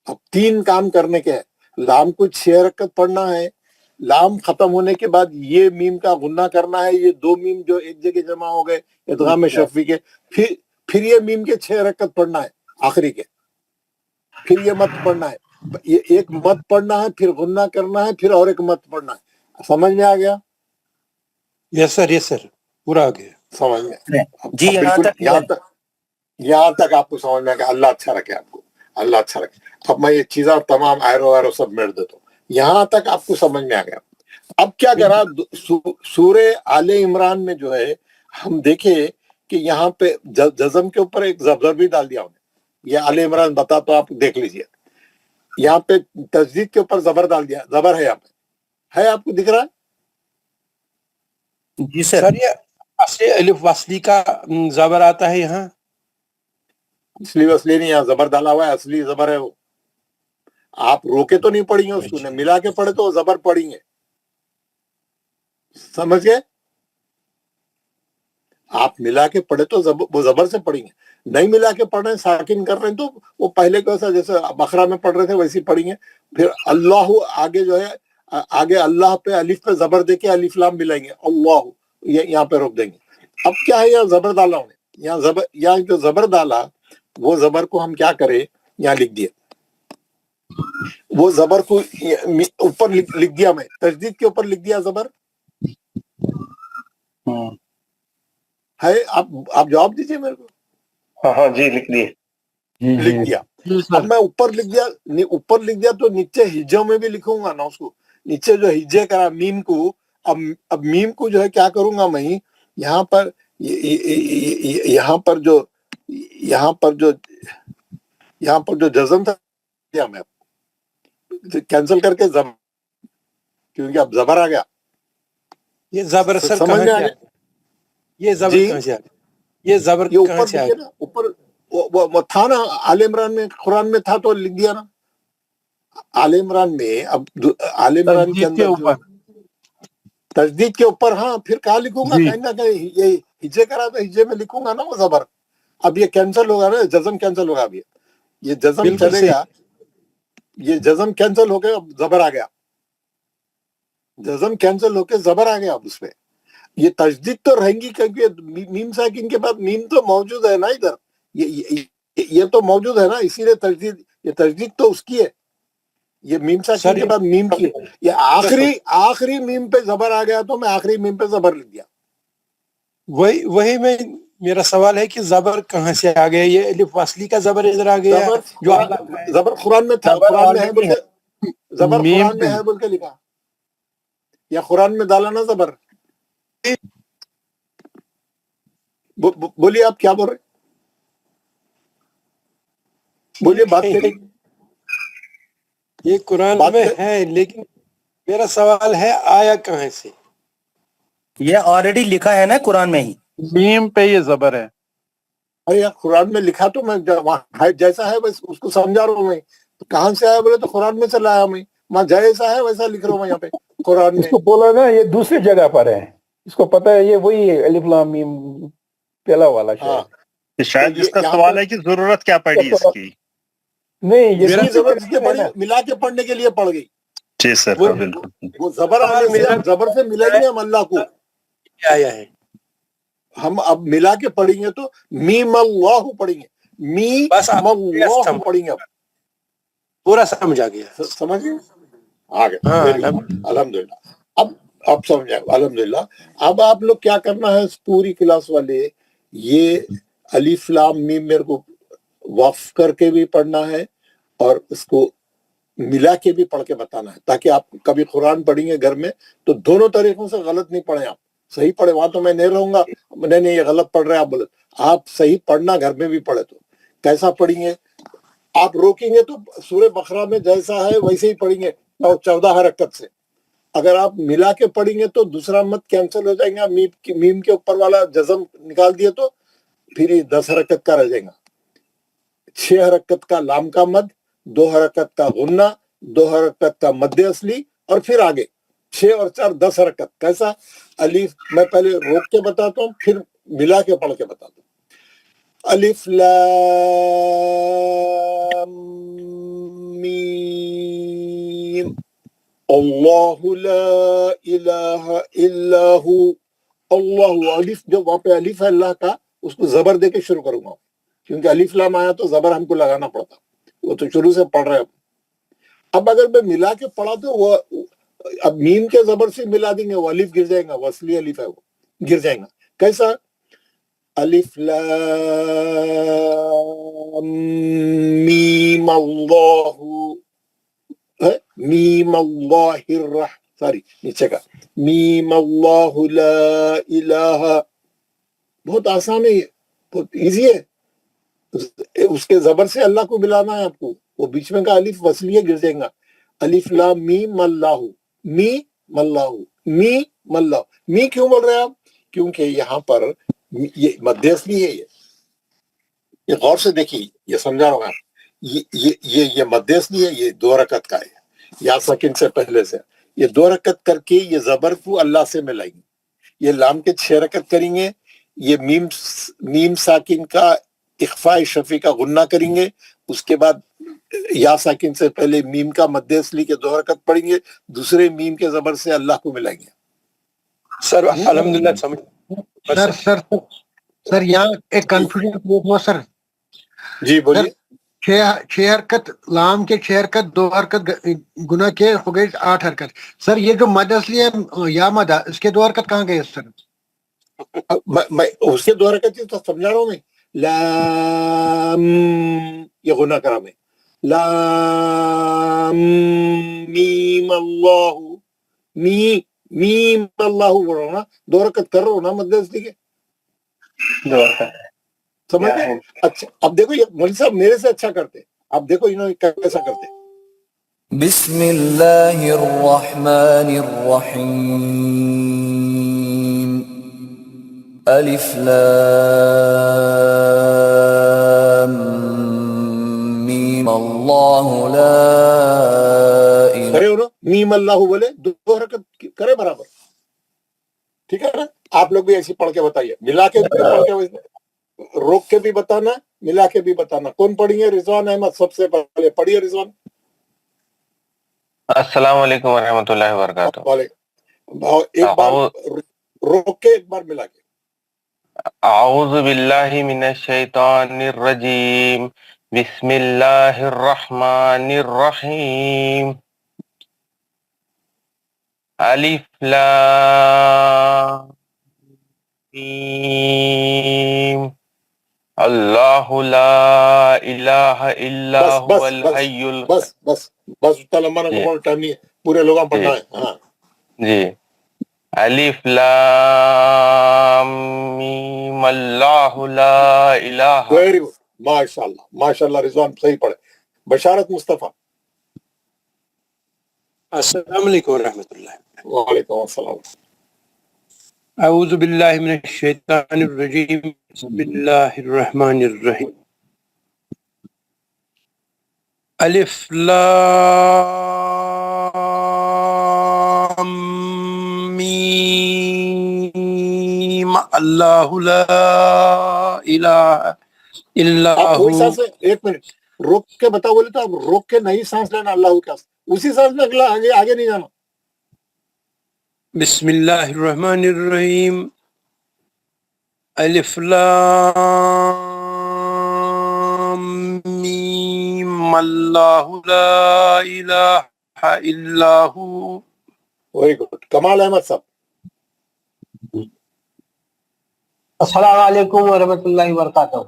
اب 3 کام کرنے کے ہیں. لام کو 6 رکعت پڑھنا ہے, لام ختم ہونے کے بعد یہ میم کا غنہ کرنا ہے. یہ 2 میم جو ایک جگہ جمع ہو گئے ادغام شفیع کے, پھر یہ میم کے 6 رکعت پڑھنا ہے آخری کے, پھر یہ مت پڑھنا ہے. یہ ایک مت پڑھنا ہے, پھر غنہ کرنا ہے, پھر اور ایک مت پڑھنا ہے. سمجھ میں آ گیا؟ یس سر پورا آ گیا سمجھ میں. جی یہاں تک آپ کو سمجھ میں آ گیا. اللہ اچھا رکھے آپ کو, اللہ اچھا رکھے. اب میں یہ چیزیں تمام ایرو سب میٹ دیتا ہوں. یہاں تک آپ کو سمجھ میں آ گیا. اب کیا کرا؟ سورہ آل عمران میں جو ہے ہم دیکھیں کہ یہاں پہ جزم کے اوپر ایک زبر بھی ڈال دیا انہیں. یہ آل عمران بتا تو آپ دیکھ لیجئے, یہاں پہ تجدید کے اوپر زبر ڈال دیا. زبر ہے یہاں پہ, ہے آپ کو دکھ رہا ہے؟ جی سر. یہ الف وصلی کا زبر آتا ہے یہاں. اصلی وصلی نہیں, یہاں زبر ڈالا ہوا ہے, اصلی زبر ہے وہ. آپ روکے تو نہیں پڑھیں گے اس کو, ملا کے پڑھے تو زبر پڑھیں گے. سمجھ گئے؟ آپ ملا کے پڑھے تو وہ زبر سے پڑھیں گے. نہیں ملا کے پڑھ رہے ہیں, ساکن کر رہے ہیں, تو وہ پہلے کو جیسے بقرہ میں پڑھ رہے تھے ویسے پڑھیں گے. پھر اللہ آگے جو ہے, آگے اللہ پہ الف پہ زبر دے کے الف لام ملائیں گے. اللہ یہاں پہ روک دیں گے. اب کیا ہے, یہاں زبر ڈالا انہیں, یہاں جو زبر ڈالا وہ زبر کو ہم کیا کریں, یہاں لکھ دیا. وہ زبر کو اوپر لکھ دیا, میں تجدید کے اوپر لکھ دیا زبر ہے. آپ جواب دیجئے میرے کو. ہاں جی لکھ دیے. لکھ دیا. اب میں اوپر لکھ دیا تو نیچے ہجوں میں بھی لکھوں گا نا اس کو. نیچے جو ہجے کرا میم کو, اب میم کو جو ہے کیا کروں گا میں یہاں پر جو جزم تھا میں کینسل کر کے زبر، کیونکہ اب زبر آ گیا. یہ زبر سر سمجھ کہاں میں سے آ آ گیا؟ یہ زبر جی کہاں سے آ یہ زبر یہ کہاں اوپر سے آ دیکھیے نا، اوپر وہ تھا نا آل عمران میں، قرآن میں تھا تو لکھ دیا نا آل عمران میں. اب آل عمران کے اندر جو تجدید کے اوپر، ہاں پھر کہاں لکھوں گا؟ کہیں نہ کہیں یہ ہجے کرا تو ہجے میں لکھوں گا نا وہ زبر. اب یہ کینسل ہوگا نا، جزم کینسل ہوگا. اب یہ جزم بالکل چلے صحیح. گا، یہ جزم کینسل ہو گیا، اب زبر آ گیا. جزم کینسل ہو کے زبر آ گیا. اب اس میں یہ تجدید تو رہیں گی، کیونکہ میم ساکن کے بعد میم تو موجود ہے نا ادھر، یہ تو موجود ہے نا، اسی لیے تجدید، یہ تجدید تو اس کی ہے. یہ میم سر ساکن کے بعد میم کی ہے. یہ آخری میم پہ زبر آ گیا تو میں آخری میم پہ زبر لکھ دیا. وہی میں میرا سوال ہے کہ زبر کہاں سے آ گیا؟ یہ الف وصلی کا زبر ادھر آ گیا جو زبر قرآن میں تھا، قرآن میں ہے بول کے زبر میم قرآن میں ہے بول کے لکھا، یا قرآن میں ڈالا نا زبر. بولیے آپ کیا بول رہے، بولیے بات کریے. یہ قرآن بات میں کر- ہے، لیکن میرا سوال ہے آیا کہاں سے؟ یہ آلریڈی لکھا ہے نا قرآن میں ہی. میم پہ یہ زبر ہے. ارے یار قرآن میں لکھا تو میں جیسا ہے بس اس کو سمجھا رہا ہوں میں. کہاں سے آیا بولے تو قرآن میں چلا آیا میں جیسا ہے ویسا لکھ رہا ہوں میں یہاں پہ قرآن اس میں. کو بولا نا یہ دوسری جگہ پر ہے، اس کو پتا ہے یہ وہی الف لام میم پہلا والا ہاں شاید. شاید اس کا یہاں سوال پر ہے کہ ضرورت کیا پڑی اس کی. نہیں یہ اتنی دوسری زبردستی جگہ ہے پڑی، نا. ملا کے پڑھنے کے لیے پڑ گئی. جی سر، وہ ہاں بالکل. وہ زبر آنے سے ہم زبر سے ملیں گے ہم اللہ کو. آیا ہے ہم اب ملا کے پڑھیں گے تو میم اللہ پڑھیں گے، بس میم اللہ پڑھیں گے. اب پورا سمجھ آ گیا. سمجھے آ گیا. ہاں ویری گڈ، الحمدللہ. اب سمجھا الحمدللہ. اب آپ لوگ کیا کرنا ہے پوری کلاس والے، یہ الف لام میم میرے کو وقف کر کے بھی پڑھنا ہے اور اس کو ملا کے بھی پڑھ کے بتانا ہے، تاکہ آپ کبھی قرآن پڑھیں گے گھر میں تو دونوں طریقوں سے غلط نہیں پڑھیں. آپ صحیح پڑھے، وہاں تو میں نہیں رہوں گا نہیں یہ غلط پڑھ رہے آپ بولے. آپ صحیح پڑھنا گھر میں بھی پڑھے. تو کیسا پڑھیں گے؟ آپ روکیں گے تو سورہ بقرہ میں جیسا ہے ویسے ہی پڑھیں گے 14 حرکت سے. اگر آپ ملا کے پڑھیں گے تو دوسرا مت کینسل ہو جائیں گا، میم کے اوپر والا جزم نکال دیے تو پھر یہ 10 حرکت کا رہ جائے گا. 6 حرکت کا لام کا مد، 2 حرکت کا غنہ، 2 حرکت کا مد اصلی، اور پھر آگے 6 اور 4 10 حرکت. کیسا؟ الف میں پہلے روک کے بتاتا ہوں پھر ملا کے پڑھ کے بتاتا ہوں. الف لام میم اللہ لا الہ الا ہو. اللہ، الف جو وہاں پہ الف ہے اللہ کا، اس کو زبر دے کے شروع کروں گا، کیونکہ الف لام آیا تو زبر ہم کو لگانا پڑتا، وہ تو شروع سے پڑھ رہے ہیں. اب اگر میں ملا کے پڑھا تو وہ اب میم کے زبر سے ملا دیں گے، وہ الف گر جائے گا، وہ اصلی الف ہے وہ گر جائے گا. کیسا؟ الف لام میم اللہ، میم اللہ سوری نیچے کا میم اللہ لا الہ. بہت آسان ہے، یہ بہت ایزی ہے. اس کے زبر سے اللہ کو ملانا ہے آپ کو. وہ بیچ میں کا الف وصلیہ گر جائے گا. الف لام میم اللہ، می ملہ، می ملہ. می کیوں بول رہے ہیں آپ؟ کیونکہ یہاں پر یہ مد اصلی ہے. یہ غور سے دیکھیے، یہ سمجھا ہوگا. یہ مد اصلی ہے، یہ 2 رکعت کا ہے، یا سکن سے پہلے سے. یہ 2 رکعت کر کے یہ زبر کو اللہ سے ملائیں گے. یہ لام کے 6 رکعت کریں گے. یہ میم ساکن کا اخفاء شفیع کا غنہ کریں گے. اس کے بعد یا ساکن سے پہلے میم کا مد اصلی کے 2 رکعت پڑھیں گے. دوسرے میم کے زبر سے اللہ کو ملائیں گے. سر الحمدللہ سمجھ. سر یہاں ایک کنفیوژن ہوا سر. جی بولیے. 6 حرکت لام کے 6 حرکت 2 حرکت گناہ کے ہو گئے 8 حرکت. سر یہ جو مد اصلی ہے یا مدہ، اس کے 2 حرکت کہاں گئے سر؟ میں اس کے 2 رکعت تو سمجھا رہا ہوں میں. لام یہ غنہ کرا میں. لام میم اللہ، می میم اللہ بول رہا ہوں نا، 2 رکعت کر رہا ہوں نا مد اصلی کے، سمجھ گئے؟ اچھا اب دیکھو یہ مولوی صاحب میرے سے اچھا کرتے، اب دیکھو انہوں نے کیسا کرتے. بسم اللہ الرحمن الرحیم الف لام میم اللہ لا کرے ہو نا، میم اللہ بولے 2 رکعت کرے برابر، ٹھیک ہے نا؟ آپ لوگ بھی ایسی پڑھ کے بتائیے، ملا کے بھی پڑھ کے، روک کے بھی بتانا، ملا کے بھی بتانا. کون پڑھیں گے؟ رضوان احمد سب سے پہلے پڑھیے. رضوان. السلام علیکم ورحمۃ اللہ وبرکاتہ. ایک بار روک کے، ایک بار ملا کے. اعوذ باللہ من الشیطان الرجیم بسم اللہ الرحمن الرحیم الف لام میم اللہ لا الہ الا هو الحی بس اتنا لمبا نہ کرو، ٹائم نہیں ہے، پورے لوگوں پڑھنا ہے. ہاں جی. الف لام میم اللہ لا الہ. ویری گڈ، ماشاء اللہ ماشاء اللہ. رضوان صحیح پڑھے. بشارت مصطفیٰ. السلام علیکم ورحمۃ اللہ. وعلیکم السلام. اعوذ باللہ من الشیطان الرجیم بسم اللہ الرحمن الرحیم الف لام میم اللہ لا الہ الا آپ ہو. وہی سانس، ایک منٹ روک کے بتا بولے تو آپ روک کے نہیں سانس لینا، اللہ کا اسی سانس میں اگلا آگے نہیں جانا. بسم اللہ الرحمن الرحیم الف لام میم اللہ لا الہ الا ہو. Very good. کمال احمد صاحب. السلام علیکم ورحمۃ اللہ وبرکاتہ.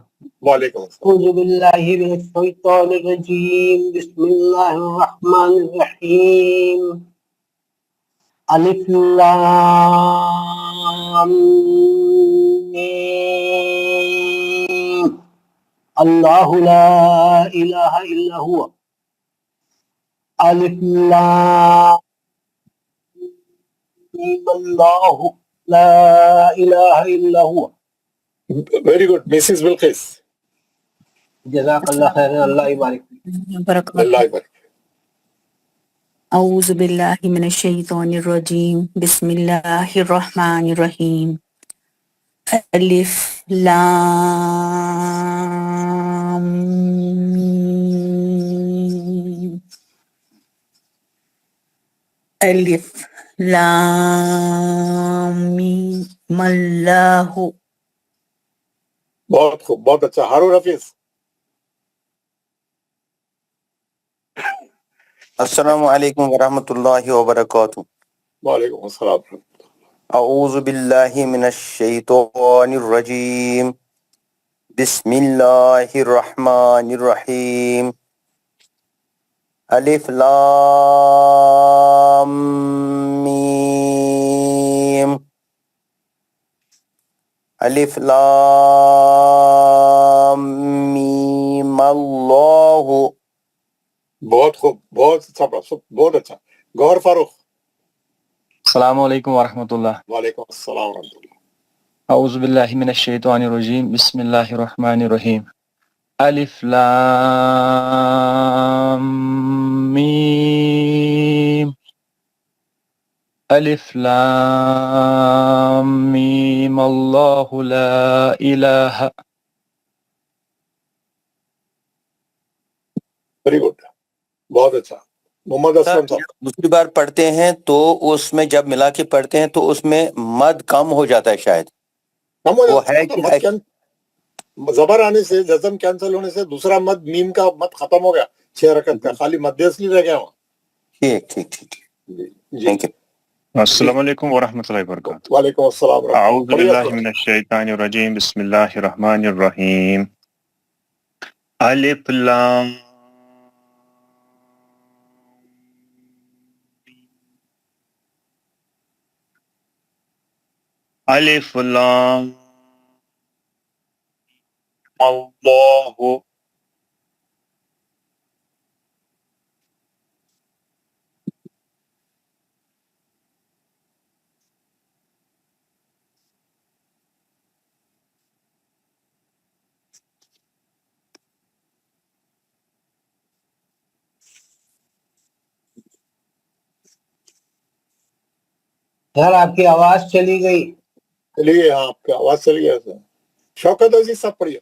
وعلیکم السلام. اعوذ باللہ من الشیطان الرجیم بسم اللہ الرحمن الرحیم الف لام میم اللہ لا الہ الا ہوا الف لام میم اللہ لا الہ الا ہوا. Very good. مسز بلقیس. جزاک اللہ خیر. اللہ یبارک. اللہ یبارک. اعوذ باللہ من الشیطان الرجیم بسم اللہ الرحمن الرحیم الف لام میم الف لام میم اللہ. بہت خوب، بہت اچھا. ہارون حفیظ. السلام علیکم ورحمۃ اللہ وبرکاتہ. وعلیکم السلام. اعوذ باللہ من الشیطان الرجیم بسم اللہ الرحمن الرحیم الف لام میم الف لام میم اللہ. بہت خوب، بہت اچھا پڑھا، بہت اچھا. گوہر فاروق. السلام علیکم ورحمۃ اللہ. وعلیکم السلام ورحمۃ اللہ. اعوذ باللہ من الشیطان الرجیم بسم اللہ الرحمن الرحیم الف لام میم الف لام میم اللہ لا الہ. ویری گڈ، بہت اچھا. محمد اسلم صاحب. دوسری بار پڑھتے ہیں تو اس میں جب ملا کے پڑھتے ہیں تو اس میں مد کم ہو جاتا ہے شاید. کم ہو وہ ہے جاتا ہے. زبر آنے سے، جزم کینسل ہونے سے دوسرا مد، میم کا مد ختم ہو گیا 6 رکعت کا، خالی مد اصلی رہ گیا وہاں. ٹھیک ٹھیک ٹھیک. Thank you. السلام علیکم ورحمۃ اللہ وبرکاتہ. وعلیکم السلام. اعوذ باللہ من الشیطان الرجیم بسم اللہ الرحمن الرحیم الف لام الف لام اللہ سر آپ کی آواز چلی گئی. چلیے آپ کی آواز چلی گئی سر. شوکت عزیز صاحب پڑھیے.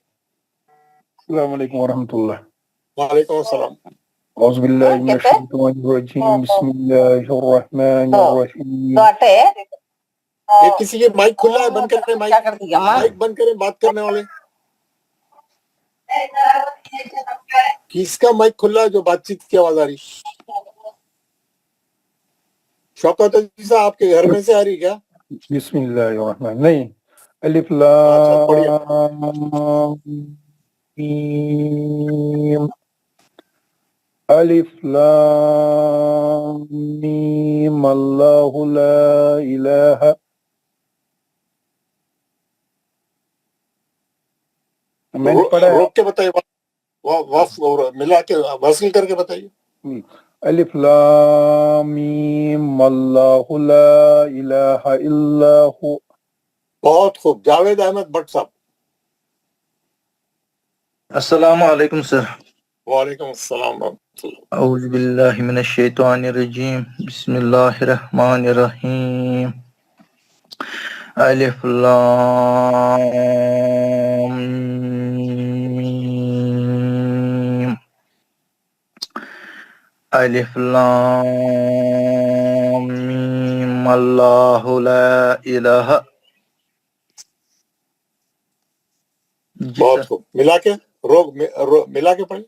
السلام علیکم ورحمۃ اللہ. وعلیکم السلام. اعوذ باللہ من الشیطان الرجیم بسم اللہ الرحمن الرحیم. یہ کسی کے مائک کھلا ہے؟ بند کریں مائک بند کریں بات کرنے والے. کس کا مائک کھلا ہے جو بات چیت کی آواز آ رہی؟ شوکت عزیز صاحب آپ کے گھر میں سے آ رہی کیا؟ بسم اللہ الرحمن نہیں الف پڑھیے. لام میم الف لام میم اللہ لا الہ. میں نے پڑھا ہے. روک کے بتائیے، ملا کے وصل کر کے بتائیے. الف لام میم اللہ لا الہ الا ہو. بہت خوب. جاوید احمد بٹ صاحب. السلام علیکم سر. وعلیکم السلام ورحمۃ اللہ. اعوذ باللہ من الشیطان الرجیم بسم اللہ الرحمن الرحیم. الف لام میم الف لام میم اللہ لا الہ. بہت خوب. ملا کے ملا کے پڑھیں.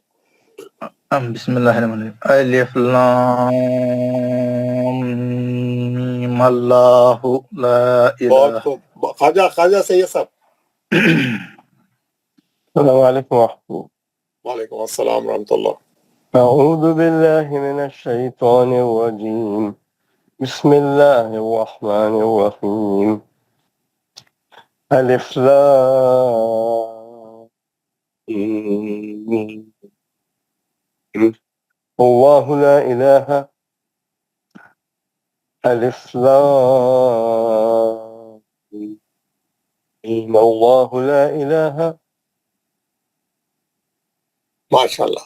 بسم اللہ الرحمن الرحیم. الف لام میم اللہ لا الہ. بہت خوب. خواجہ سید صاحب. السلام علیکم ورحمۃ اللہ. وعلیکم السلام ورحمۃ اللہ. اعوذ باللہ من الشیطان الرجیم بسم اللہ الرحمن الرحیم. الف لام میم اللہ لا الہ. الف لام میم اللہ لا الہ. ماشاء اللہ.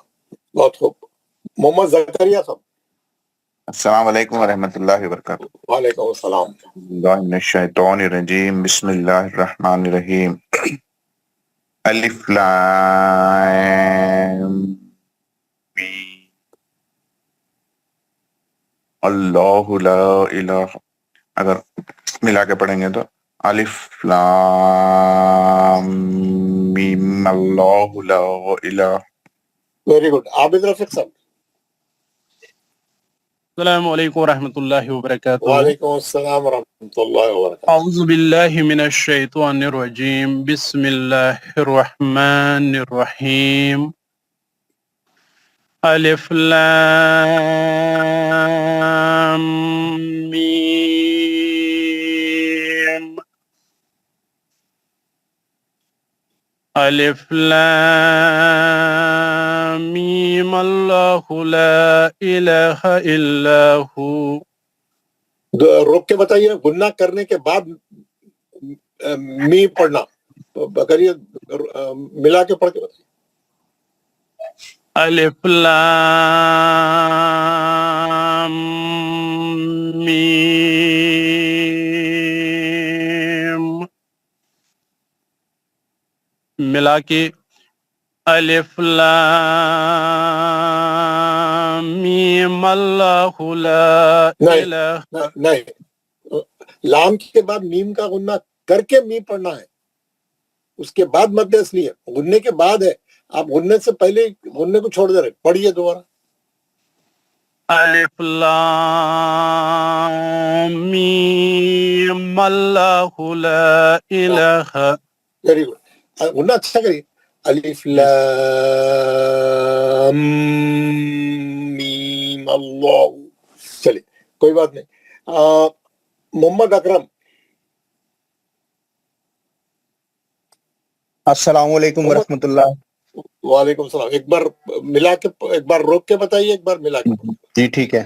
بہت خوب. محمد زکریا صاحب. السلام علیکم ورحمۃ اللہ وبرکاتہ. وعلیکم السلام. اللہ من الشیطان الرجیم بسم اللہ الرحمن الرحیم. الف لام میم اللہ لا الہ. اگر ملا کے پڑھیں گے تو الف لام میم اللہ لا الہ. Very good. عابد رفیق صاحب. السلام علیکم ورحمۃ اللہ وبرکاتہ. وعلیکم السلام ورحمۃ اللہ وبرکاتہ. اعوذ باللہ من الشیطان الرجیم بسم اللہ الرحمن الرحیم. الف لام میم الف لام میم اللہ لا الہ الا ہو. روک کے بتائیے. گناہ کرنے کے بعد می پڑھنا کریے. ملا کے پڑھ کے بتائیے. الف لام میم ملا کے الف لام میم اللہ لا الہ. نہیں، لام کے بعد میم کا غنہ کر کے می پڑھنا ہے. اس کے بعد مد اصلی ہے. غننے کے بعد ہے. آپ غننے سے پہلے غننے کو چھوڑ دے رہے. پڑھیے دوبارہ. الف لام میم اللہ لا الہ. Very good. غنہ اچھا کریے. الف لام میم اللہ. چلیے کوئی بات نہیں. محمد اکرم. السلام علیکم ورحمۃ اللہ. وعلیکم السلام. ایک بار ملا کے، ایک بار روک کے بتائیے، ایک بار ملا کے. جی ٹھیک ہے.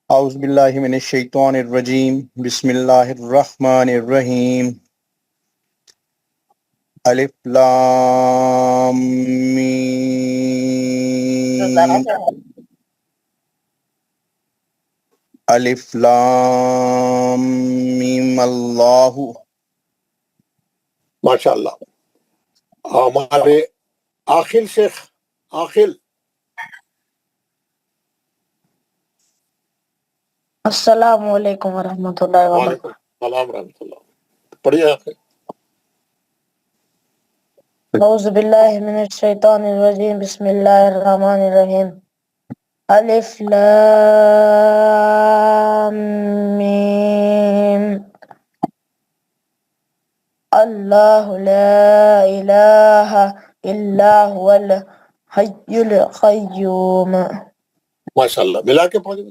اعوذ باللہ من الشیطان الرجیم بسم اللہ الرحمن الرحیم. الف لام میم الف لام میم اللہ. ماشاء اللہ. ہمارے عاقل شیخ، عاقل. السلام علیکم ورحمۃ اللہ وبرکاتہ. وعلیکم السلام ورحمۃ اللہ. پڑھیے عاقل. اعوذ باللہ من الشیطان الرجیم بسم اللہ الرحمن الرحیم. الف لام میم اللہ لا الہ الا هو الحی القیوم. ماشاء اللہ. ملا کے پڑھیے.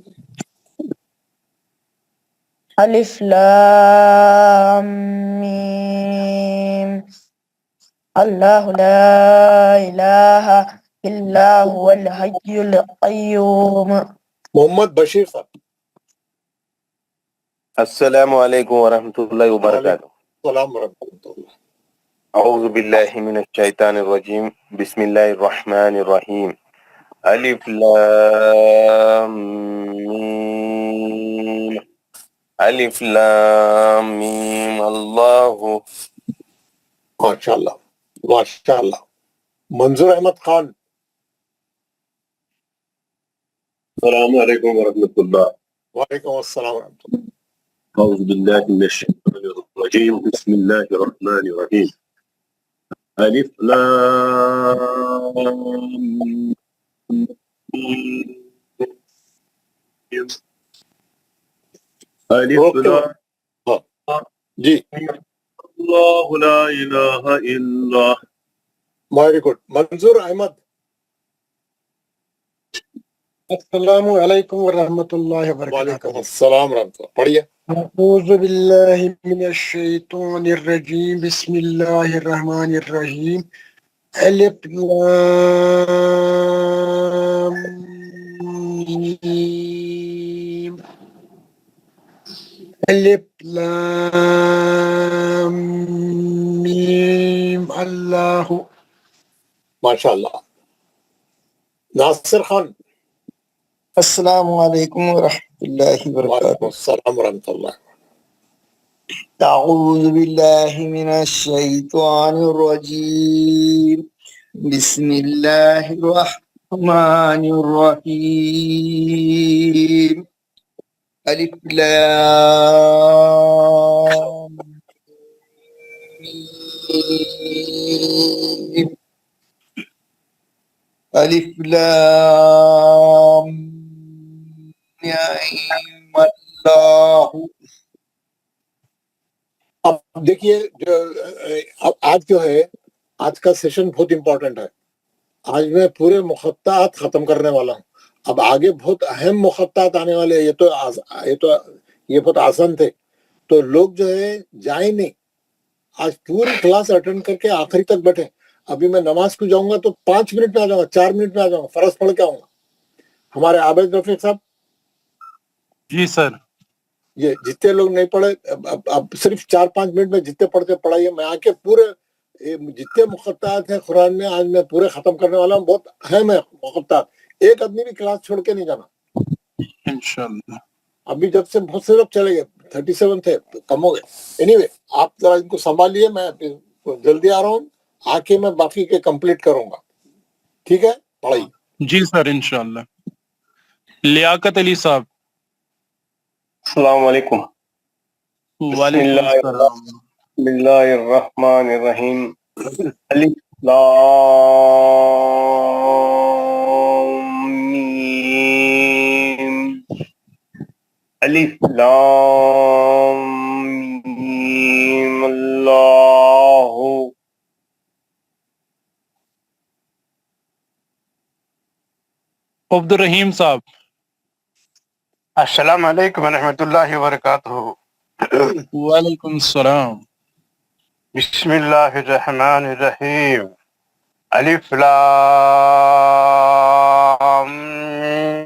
الف لام میم اللہ لا الہ الا هو الحی القیوم. محمد بشیر صاحب. السلام علیکم ورحمۃ اللہ وبرکاتہ. السلام ورحمۃ اللہ. اعوذ باللہ من الشیطان الرجیم بسم اللہ الرحمن الرحیم. الف لام میم الف لام میم اللہ. ماشاء اللہ، ماشاء اللہ. منظور احمد خان. السلام علیکم ورحمۃ اللہ. وعلیکم السلام ورحمۃ اللہ. اعوذ باللہ من الشیطان الرجیم بسم اللہ الرحمن الرحیم. الف لام میم الف لام جی. اللہ لا الہ الا. Very good. منظور احمد. السلام علیکم ورحمۃ اللہ وبرکاتہ. وعلیکم السلام ورحمۃ اللہ. پڑھیے. اعوذ باللہ من الشیطان الرجیم بسم اللہ الرحمن الرحیم. الف لام میم الف لام میم اللہ. ماشاء اللہ. ناصر خان. السلام علیکم ورحمۃ اللہ وبرکاتہ. وعلیکم السلام ورحمۃ اللہ. اعوذ باللہ من الشیطان الرجیم بسم اللہ الرحمن الرحیم. الف لام میم الف لام میم اللہ. اب دیکھیے، اب آج جو ہے، آج کا سیشن بہت امپورٹنٹ ہے. آج میں پورے مخططات ختم کرنے والا ہوں. اب آگے بہت اہم مخططات آنے والے ہیں. یہ بہت آسان تھے تو لوگ جو ہے جائیں نہیں. آج پوری کلاس اٹینڈ کر کے آخری تک بیٹھے. ابھی میں نماز کو جاؤں گا تو 5 منٹ میں آ جاؤں گا، 4 منٹ میں آ جاؤں گا، فرض پڑھ کے آؤں گا. ہمارے عابد رفیق صاحب. جی سر. یہ جتنے لوگ نہیں پڑھے، اب صرف 4-5 منٹ میں جتنے پڑھتے پڑھائیے. میں آ کے پورے جتنے مخططات ہیں قرآن میں آج میں پورے ختم کرنے والا ہوں. بہت اہم ہے مخططات. ایک آدمی بھی کلاس چھوڑ کے نہیں جانا انشاءاللہ. ابھی جب سے بہت سے لوگ چلے گئے، 37 تھے، کم ہو گئے. اینی وے، آپ ذرا ان کو سنبھالیے. میں جلدی آ رہا ہوں، آ کے میں باقی کے کمپلیٹ کروں گا. ٹھیک ہے، پڑھائی. جی سر انشاءاللہ. لیاقت علی صاحب. السلام علیکم. وعلیکم السلام. بسم اللہ الرحمن الرحیم. الف لام میم الف لام میم اللہ. عبد الرحیم صاحب. السلام علیکم ورحمۃ اللہ وبرکاتہ. وعلیکم السلام. بسم اللہ الرحمن الرحیم الف لام میم.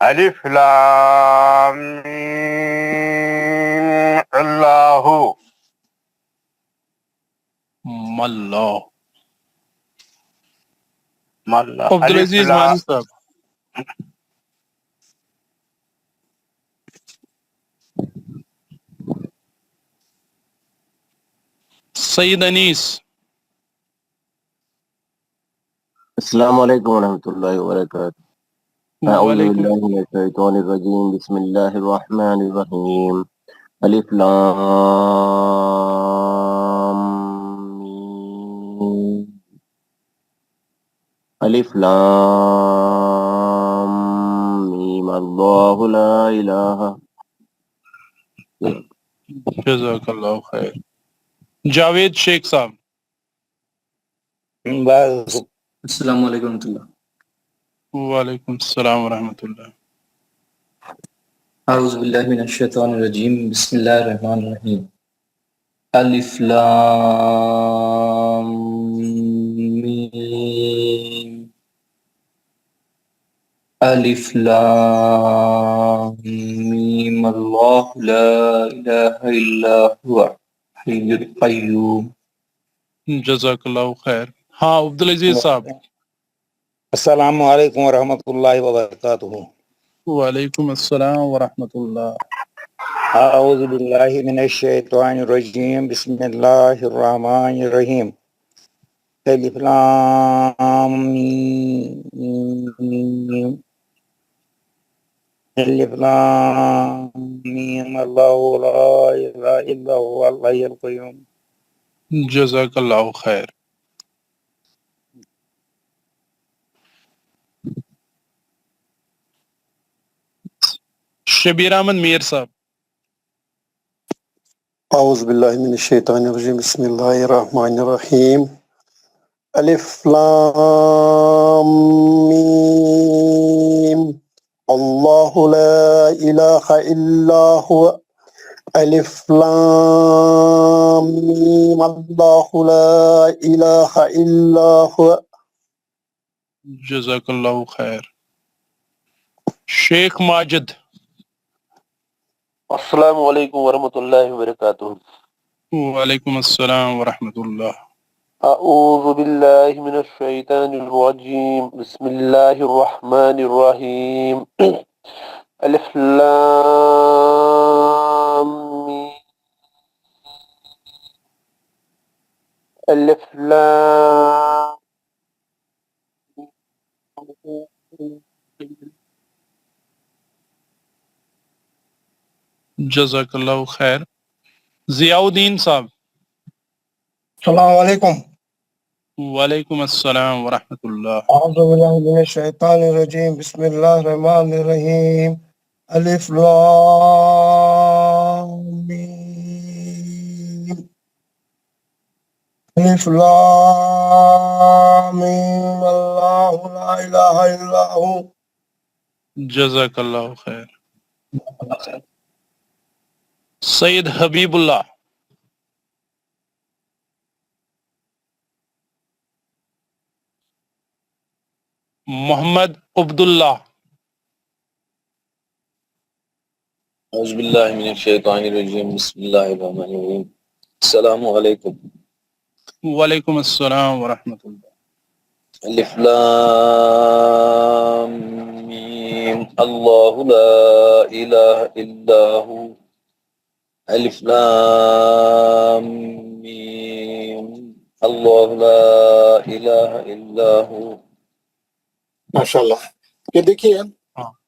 الف لام میم. اللہ ملا. ملا. عبدالعزیز مانی صاحب. سید انیس. السلام علیکم ورحمۃ اللہ وبرکاتہ. اعوذ باللہ من الشیطان الرجیم بسم اللہ الرحمن الرحیم الف لام میم. الف لام میم اللہ لا الہ. جزاک اللہ خیر. جاوید شیخ صاحب. السلام علیکم ورحمۃ اللہ. وعلیکم السلام ورحمۃ اللہ. اعوذ باللہ من الشیطان الرجیم بسم اللہ الرحمن الرحیم الف لام میم. الف لام میم اللہ لا الہ الا هو الحی القیوم. جزاک اللہ خیر. ہاں عبدالعزیز صاحب. السلام علیکم ورحمۃ اللہ وبرکاتہ. وعلیکم السلام ورحمۃ اللہ. اعوذ باللہ من الشیطان الرجیم بسم اللہ الرحمن الرحیم الف لام میم. الف لام میم اللہ لا الہ الا هو الحی القیوم. جزاک اللہ خیر. شبیر احمد میر صاحب. اعوذ باللہ من الشیطان الرجیم بسم اللہ الرحمن الرحیم الف لام میم اللہ لا الہ الا هو الف لام میم اللہ لا الہ الا هو. جزاک اللہ خیر. شیخ ماجد. السلام علیکم ورحمۃ اللہ وبرکاتہ. وعلیکم السلام ورحمۃ اللہ. اعوذ باللہ من الشیطان الرجیم بسم اللہ الرحمن الرحیم الف لام میم. الف لام جزاک اللہ خیر. ضیاء الدین صاحب. السلام علیکم. وعلیکم السلام ورحمۃ اللہ. اعوذ باللہ من الشیطان الرجیم بسم اللہ الرحمن الرحیم الف لام میم. الف لام میم اللہ لا الہ الا هو. جزاک اللہ خیر. سید حبیب اللہ. محمد عبداللہ. اعوذ باللہ من الشیطان الرجیم بسم اللہ الرحمن الرحیم السلام علیکم. وعلیکم السلام ورحمۃ اللہ. الف لام میم اللہ لا الہ الا هو الف لام میم اللہ لا الہ الا هو. ماشاء اللہ. یہ دیکھیے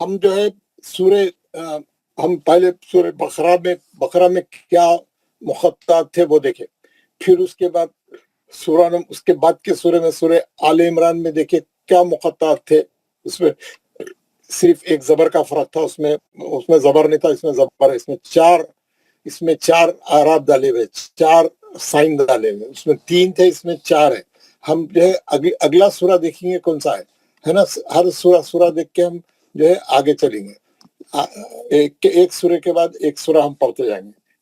ہم جو ہے سورہ ہم پہلے سورہ بقرہ میں کیا مخططات تھے وہ دیکھیں، پھر اس کے بعد اس کے بعد کے سورہ میں سورہ آل عمران میں دیکھیں کیا مخططات تھے. اس میں صرف ایک زبر کا فرق تھا، اس میں زبر نہیں تھا، اس میں زبر ہے. اس میں چار اعراب ڈالے ہوئے، چار سائن ڈالے ہوئے. اس میں 3 تھے، اس میں 4 ہے. ہم جو ہے اگلا سورہ دیکھیں گے کون سا ہے نا. ہر سورہ دیکھ کے ہم جو ہے آگے چلیں گے. ایک سورہ کے بعد ایک سورہ ہم پڑھتے جائیں گے.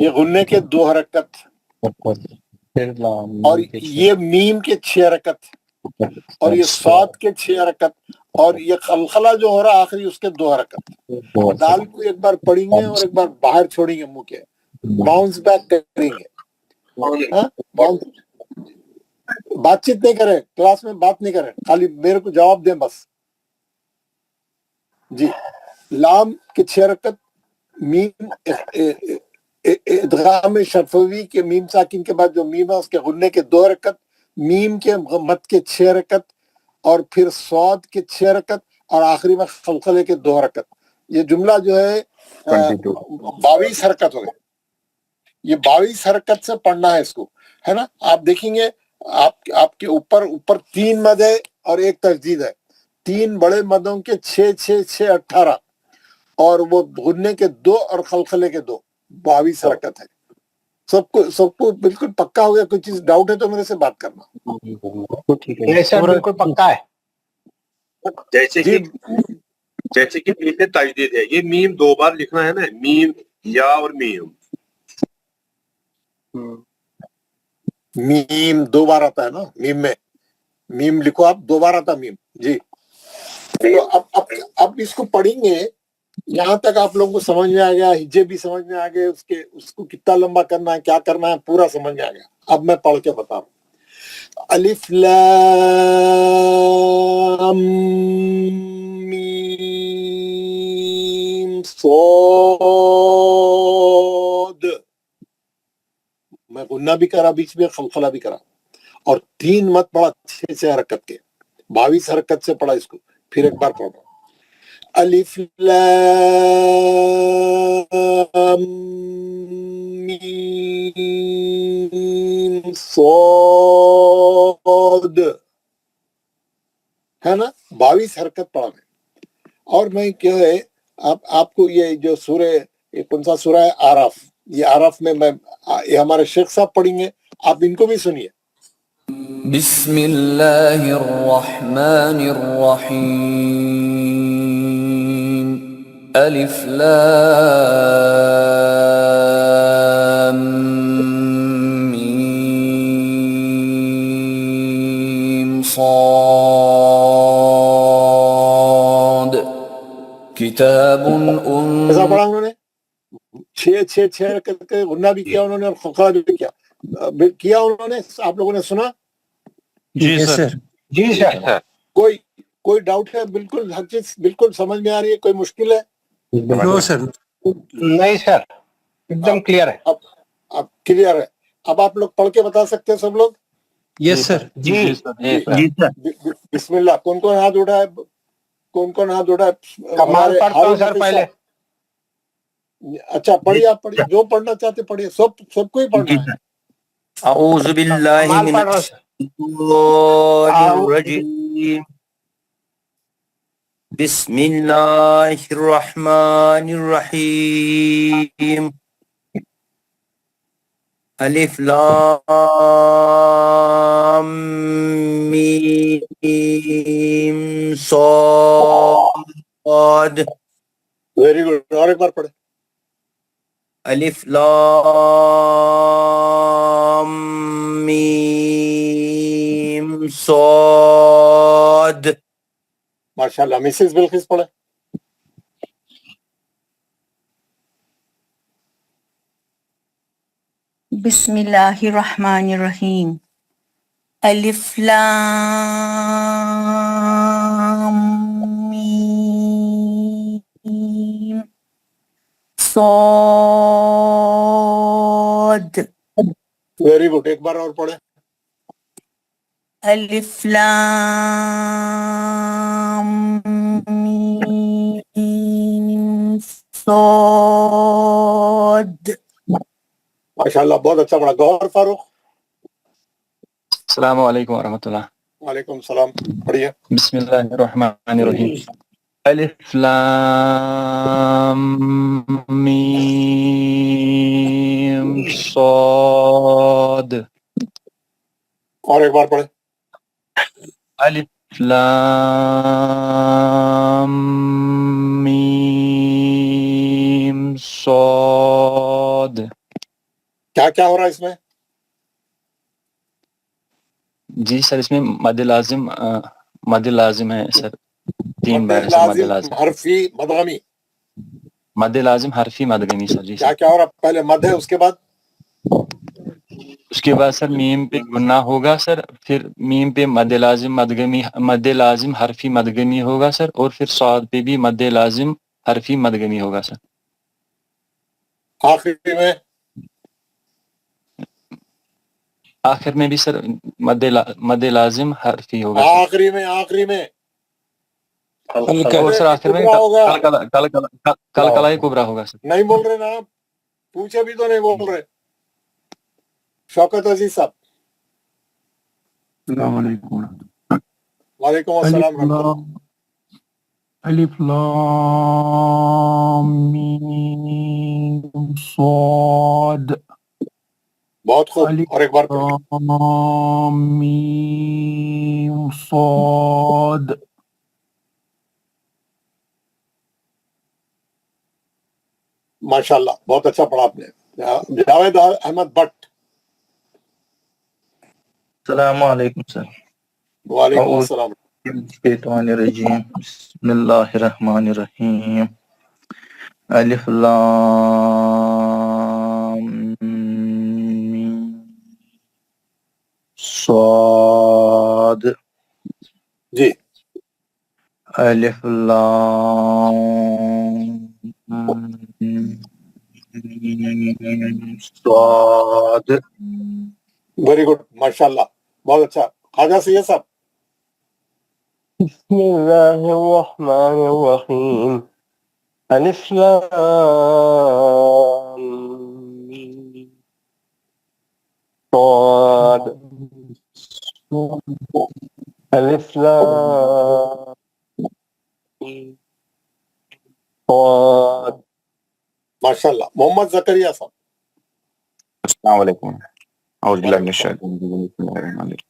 یہ غنے کے 2 حرکت اور یہ میم کے 6 حرکت اور یہ صاد کے 6 حرکت اور یہ خلخلہ جو ہو رہا آخری اس کے 2 حرکت. دال کو ایک بار پڑھیں گے اور ایک بار باہر چھوڑیں گے منہ کے, باؤنس بیک کریں گے. بات چیت نہیں کریں, کلاس میں بات نہیں کریں, خالی میرے کو جواب دیں بس. جی لام کے 6 حرکت, میم ادغام شفوی کے میم ساکن کے بعد جو میم ہے اس کے غنے کے 2 حرکت, میم کے مد کے 6 حرکت اور پھر صاد کے 6 حرکت اور آخری میں خلخلے کے 2 حرکت. یہ جملہ جو ہے 22 حرکت ہو گئے. یہ 22 حرکت سے پڑھنا ہے اس کو, ہے نا. آپ دیکھیں گے آپ کے اوپر 3 مد ہے اور ایک تجدید ہے. 3 بڑے مدوں کے 6 6 6 18 اور وہ غنے کے 2 اور خلخلے کے 2, 22 حرکت ہے. سب کو بالکل پکا ہو گیا؟ کوئی چیز ڈاؤٹ ہے تو میرے سے بات کرنا. بالکل پکا ہے. جیسے کہ میم میں تجدید ہے, یہ میم 2 بار لکھنا ہے نا, میم یا اور میم. میم 2 بار آتا ہے نا میم میں, میم لکھو آپ 2 بار آتا میم. جی تو اب اس کو پڑھیں گے یہاں تک آپ لوگوں کو سمجھ میں آ گیا, ہجے بھی سمجھ میں آ گئے, اس کو کتنا لمبا کرنا ہے, کیا کرنا ہے, پورا سمجھ میں آ گیا. اب میں پڑھ کے بتا رہا ہوں. الف لام میم صاد. میں غنہ بھی کرا, بیچ میں خلخلہ بھی کرا اور 3 مت پڑھا 6 حرکت کے, 22 حرکت سے پڑھا اس کو. پھر ایک بار پڑھا الف لام میم صاد, ہے نا. 22 حرکت پڑھا میں. اور میں کیا ہے آپ کو یہ جو سورہ, کون سا سورہ ہے, آراف, یہ آراف میں یہ ہمارے شیخ صاحب پڑھیں گے, آپ ان کو بھی سنیے. بسم اللہ الرحمن الرحیم الف لام میم صاد کتاب ایسا پڑھا انہوں نے 6 حرکت کے غنہ بھی کیا انہوں نے اور خلخلہ بھی کیا انہوں نے. آپ لوگوں نے سنا؟ جی سر. جی سر. کوئی ڈاؤٹ ہے؟ بالکل ہر چیز بالکل سمجھ میں آ رہی ہے؟ کوئی مشکل ہے؟ نو سر. نہیں سر, ایک دم کلیئر ہے. اب کلیئر ہے. اب آپ لوگ پڑھ کے بتا سکتے ہیں سب لوگ؟ یس سر. جی بسم اللہ. کون کون ہاتھ اٹھا ہے؟ کمال پڑھتا ہوں سر پہلے. اچھا پڑھیے, آپ پڑھیے, جو پڑھنا چاہتے پڑھیے, سب کو ہی پڑھنا ہے. اعوذ باللہ من الشیطان الرجیم بسم اللہ الرحمن الرحیم الف لام میم صاد. Very good. اور ایک بار پڑھے. الف لام میم صاد. ماشاءاللہ. مسز بلقیس پڑھے. بسم اللہ الرحمن الرحیم الف لام میم صاد. Very good. ایک بار اور پڑھے. الف لام میم صاد. ماشاءاللہ بہت اچھا پڑھا. گوہر فاروق. السلام علیکم ورحمۃ اللہ. وعلیکم السلام. پڑھیے. بسم اللہ الرحمن الرحیم الف لام میم صاد. اور ایک بار پڑھے. الف لام میم صاد. کیا ہو رہا ہے اس میں؟ جی سر اس میں مد لازم ہے سر، 3 بار ہے سر مد لازم، حرفی مدغمی. مد لازم حرفی مدغمی سر. جی کیا سر کیا ہو رہا؟ پہلے مد ہے، اس کے بعد اس کے بعد سر میم پہ گنا ہوگا سر، پھر میم پہ مد لازم حرفی مدغمی ہوگا سر، اور پھر صاد پہ بھی مد لازم حرفی مدغمی ہوگا سر. آخر میں بھی سر مد لازم حرفی ہوگا سر. آخری میں اور سر آخر میں کلکلائی کبرا ہوگا سر. نہیں بول رہے نا آپ، پوچھے بھی تو نہیں بول رہے. شوکت عزیز صاحب. السلام علیکم. وعلیکم السلام ورحمۃ اللہ. الف لام میم صاد. بہت خوب. اور ایک بار لام میم صاد. ماشاء اللہ بہت اچھا پڑھا آپ نے. جاوید احمد بٹ. السلام علیکم سر. وعلیکم السلام. الشیطان الرجیم بسم اللہ الرحمن الرحیم. الف لام میم صاد. جی. الف لام صاد. ویری گڈ ماشاء اللہ بہت اچھا. خواجہ سید صاحب. بسم اللہ الرحمن الرحیم. الف لام میم صاد. الف لام میم صاد. ماشاء اللہ. محمد زکریا صاحب. السلام علیکم. اعوذ باللہ من الشیطان الرجیم. بسم اللہ الرحمن الرحیم.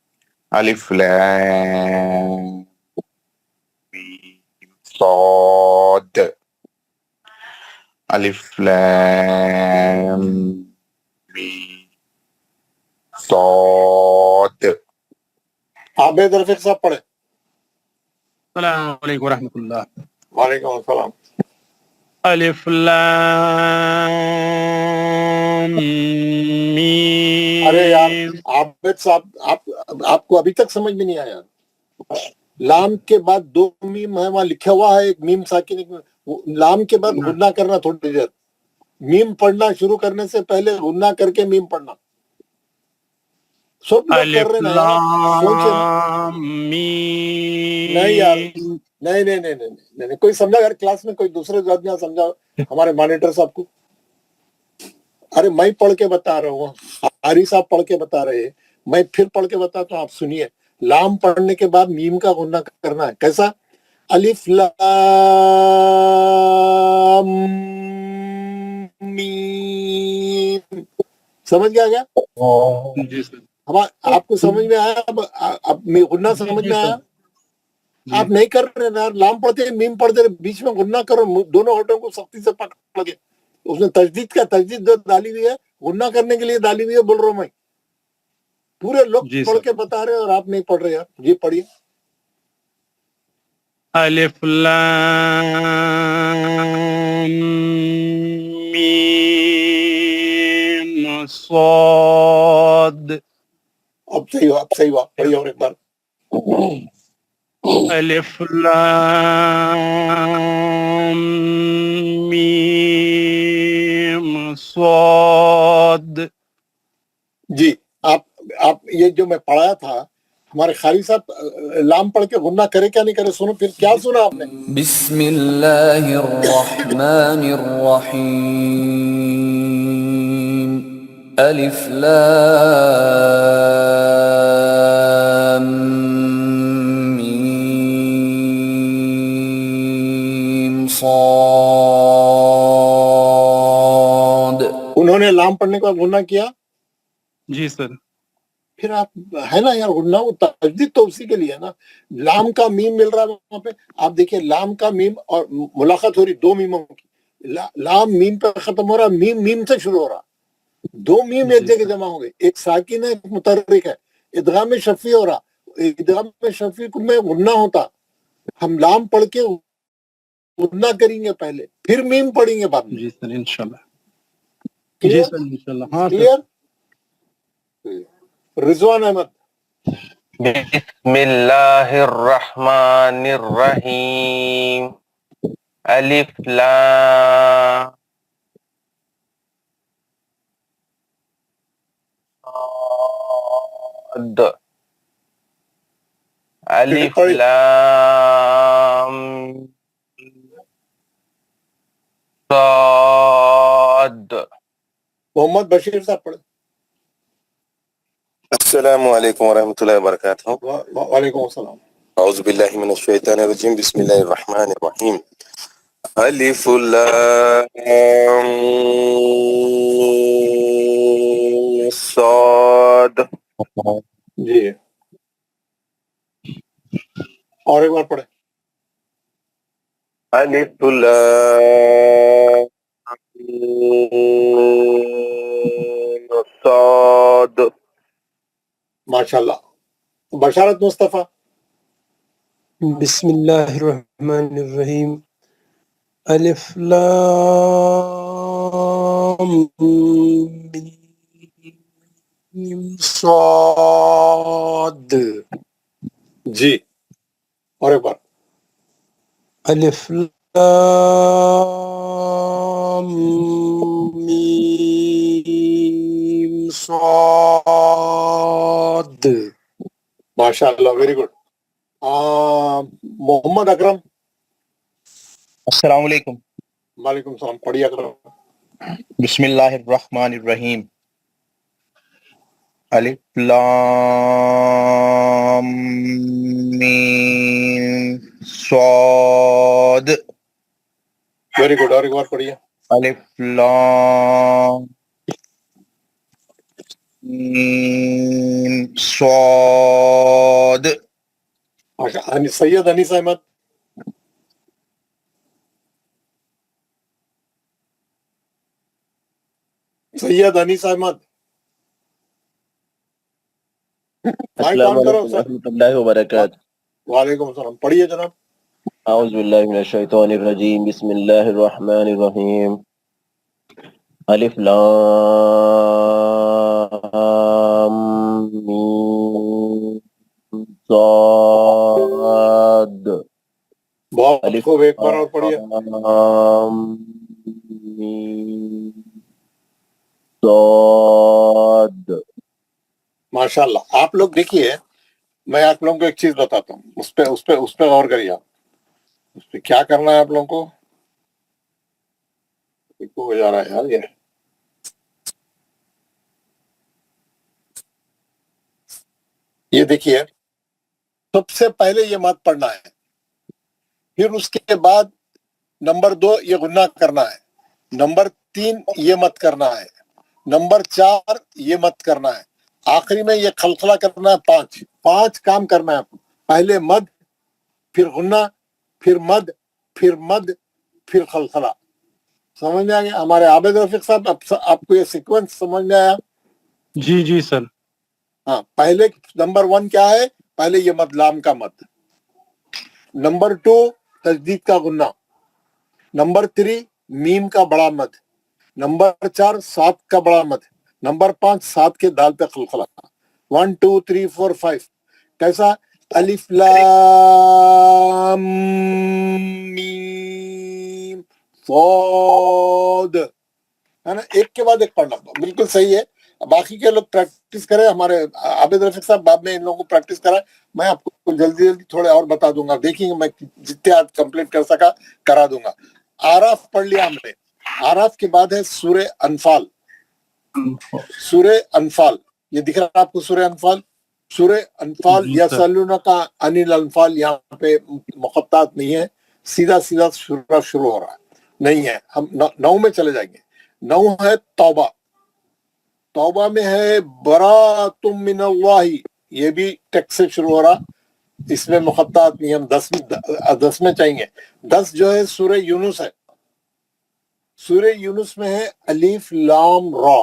الف لام میم صاد. الف لام میم صاد. عابد رفیق صاحب پڑھے. السلام علیکم ورحمۃ اللہ. وعلیکم السلام. الف لام میم. ارے یار عابد صاحب آپ کو ابھی تک سمجھ میں نہیں آیا. لام کے بعد 2 میم ہے، وہاں لکھا ہوا ہے ایک میم ساکن. لام کے بعد غنہ کرنا تھوڑی دیر. میم پڑھنا شروع کرنے سے پہلے غنہ کر کے میم پڑھنا. سب لوگ کر رہے نا یار. نہیں یار نہیں کوئی سمجھا اگر کلاس میں کوئی دوسرے آدمی سمجھا ہمارے مانیٹر صاحب کو. ارے میں پڑھ کے بتا رہا ہوں، حاری صاحب پڑھ کے بتا رہے ہیں، میں پھر پڑھ کے بتاتا ہوں، آپ سنیے. لام پڑھنے کے بعد میم کا غنہ کرنا ہے. کیسا؟ الف لام میم. سمجھ گیا کیا؟ جی سر. آپ کو سمجھ میں آیا؟ اب غنہ سمجھ میں آیا؟ آپ نہیں کر رہے نا. لام پڑھتے ہیں میم پڑھتے رہے، بیچ میں غنہ کرو. دونوں ہونٹوں کو سختی سے پکڑ کے. اس نے تجدید ڈالی ہوئی ہے، غنہ کرنے کے لیے ڈالی ہوئی ہے. بول رہا ہوں میں، پورے لوگ پڑھ کے بتا رہے اور آپ نہیں پڑھ رہے یار. جی پڑھیے. الف لام میم صاد. اب صحیح ہوا. پڑھیے اور ایک بار. الف لام میم صاد. جی. آپ یہ جو میں پڑھایا تھا، ہمارے خالی صاحب لام پڑھ کے غنہ کرے کیا نہیں کرے؟ سنو پھر کیا سنا آپ نے. بسم اللہ الرحمن الرحیم. الف لام میم صاد. انہوں نے لام پڑھنے کے بعد غنہ کیا. جی سر. پھر آپ ہے نا یار غنہ، وہ تجدید تو اسی کے لیے ہے نا. لام کا میم مل رہا ہے وہاں پہ. آپ دیکھیے لام کا میم اور ملاقات ہو رہی 2 میموں کی. لام میم پہ ختم ہو رہا، میم میم سے شروع ہو رہا. دو میم ایک جگہ جمع ہو گئے، ایک ساکن ہے ایک متحرک ہے، ادغام شفیع ہو رہا، ادغام شفیع میں غنہ ہوتا، ہم لام پڑھ کے غنہ کریں گے پہلے، پھر میم پڑھیں گے بعد میں. جی سر انشاءاللہ. جی کلیئر سر انشاءاللہ. ہاں سر. کلیئر. رضوان احمد. بسم اللہ الرحمن الرحیم. الف لام صاد. الف لام صاد. محمد بشیر صاحب پڑھے. السلام علیکم ورحمۃ اللہ وبرکاتہ. وعلیکم السلام. اعوذ باللہ من الشیطان الرجیم. بسم اللہ الرحمن الرحیم. الف لام صاد. جی اور ایک بار پڑھے. الف لام صاد. ماشاءاللہ. بشارت مصطفیٰ. بسم اللہ الرحمن الرحیم. الف لام میم صاد. جی اور ایک بار. الف لام میم صاد. ماشاءاللہ ویری گڈ. محمد اکرم. السلام علیکم. وعلیکم السلام. پڑھیے اکرم. بسم اللہ الرحمن الرحیم. الف لام میم صاد. Very good. اور ایک بار پڑھیے. الف لام میم صاد. سید انیس احمد. سید انیس احمد. السلام علیکم ورحمۃ اللہ وبرکاتہ. وعلیکم السلام. پڑھیے جناب. اعوذ باللہ من الشیطان الرجیم. بسم اللہ الرحمن الرحیم. الف لام میم صاد. بہت خوب. ایک بار اور پڑھیے. صاد. ماشاءاللہ. آپ لوگ دیکھیے، میں آپ لوگوں کو ایک چیز بتاتا ہوں، اس پہ غور کریے. آپ اس پہ کیا کرنا ہے آپ لوگوں کو. ہو جا رہا ہے یار یہ دیکھیے. سب سے پہلے یہ مت پڑھنا ہے، پھر اس کے بعد نمبر 2 یہ غنہ کرنا ہے، نمبر 3 یہ مت کرنا ہے، نمبر 4 یہ مت کرنا ہے، آخری میں یہ خلخلہ کرنا ہے. 5 کام کرنا ہے. پہلے مد، پھر غنہ، پھر مد، پھر مد، پھر خلخلہ. سمجھ میں آ گیا؟ ہمارے عابد رفیق صاحب آپ کو یہ سیکوینس سمجھ میں آیا؟ جی جی سر. ہاں. پہلے نمبر 1 کیا ہے؟ پہلے یہ مد، لام کا مد. نمبر 2 تجدید کا غنہ. نمبر 3 میم کا بڑا مد. نمبر 4 سات کا بڑا مد. نمبر 5 سات کے دال پہ خلخلہ. 1 2 3 4 5. کیسا؟ الف لام میم صاد، ہے نا؟ ایک کے بعد ایک پڑھنا. بالکل صحیح ہے. باقی کے لوگ پریکٹس کریں. ہمارے عابد رفیق صاحب بعد میں ان لوگوں کو پریکٹس کرائیں. میں آپ کو جلدی تھوڑے اور بتا دوں گا. دیکھیں گے میں جتنے آج کمپلیٹ کر سکا کرا دوں گا. آراف پڑھ لیا ہم نے. آراف کے بعد ہے سورہ انفال. سورہ انفال یہ دکھ رہا ہے آپ کو؟ سورہ انفال. سورہ انفال یسألونک عن الانفال. یہاں پہ مقطعات نہیں ہے، سیدھا سورہ شروع ہو رہا ہے. نہیں ہے. ہم 9 میں چلے جائیں گے. 9 ہے توبہ. توبہ میں ہے براۃ من اللہ. یہ بھی ٹیکس سے شروع ہو رہا. اس میں مقطعات نہیں. ہم 10 میں چاہیں گے. 10 جو ہے سورہ یونس ہے. سورہ یونس میں ہے الف لام را.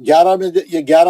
11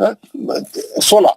16।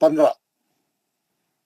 15,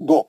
2,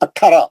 18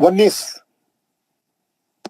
19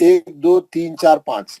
1 2 3 4 5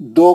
2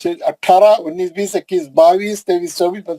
18, 19, 20, 21, 22, 23, 24,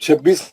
26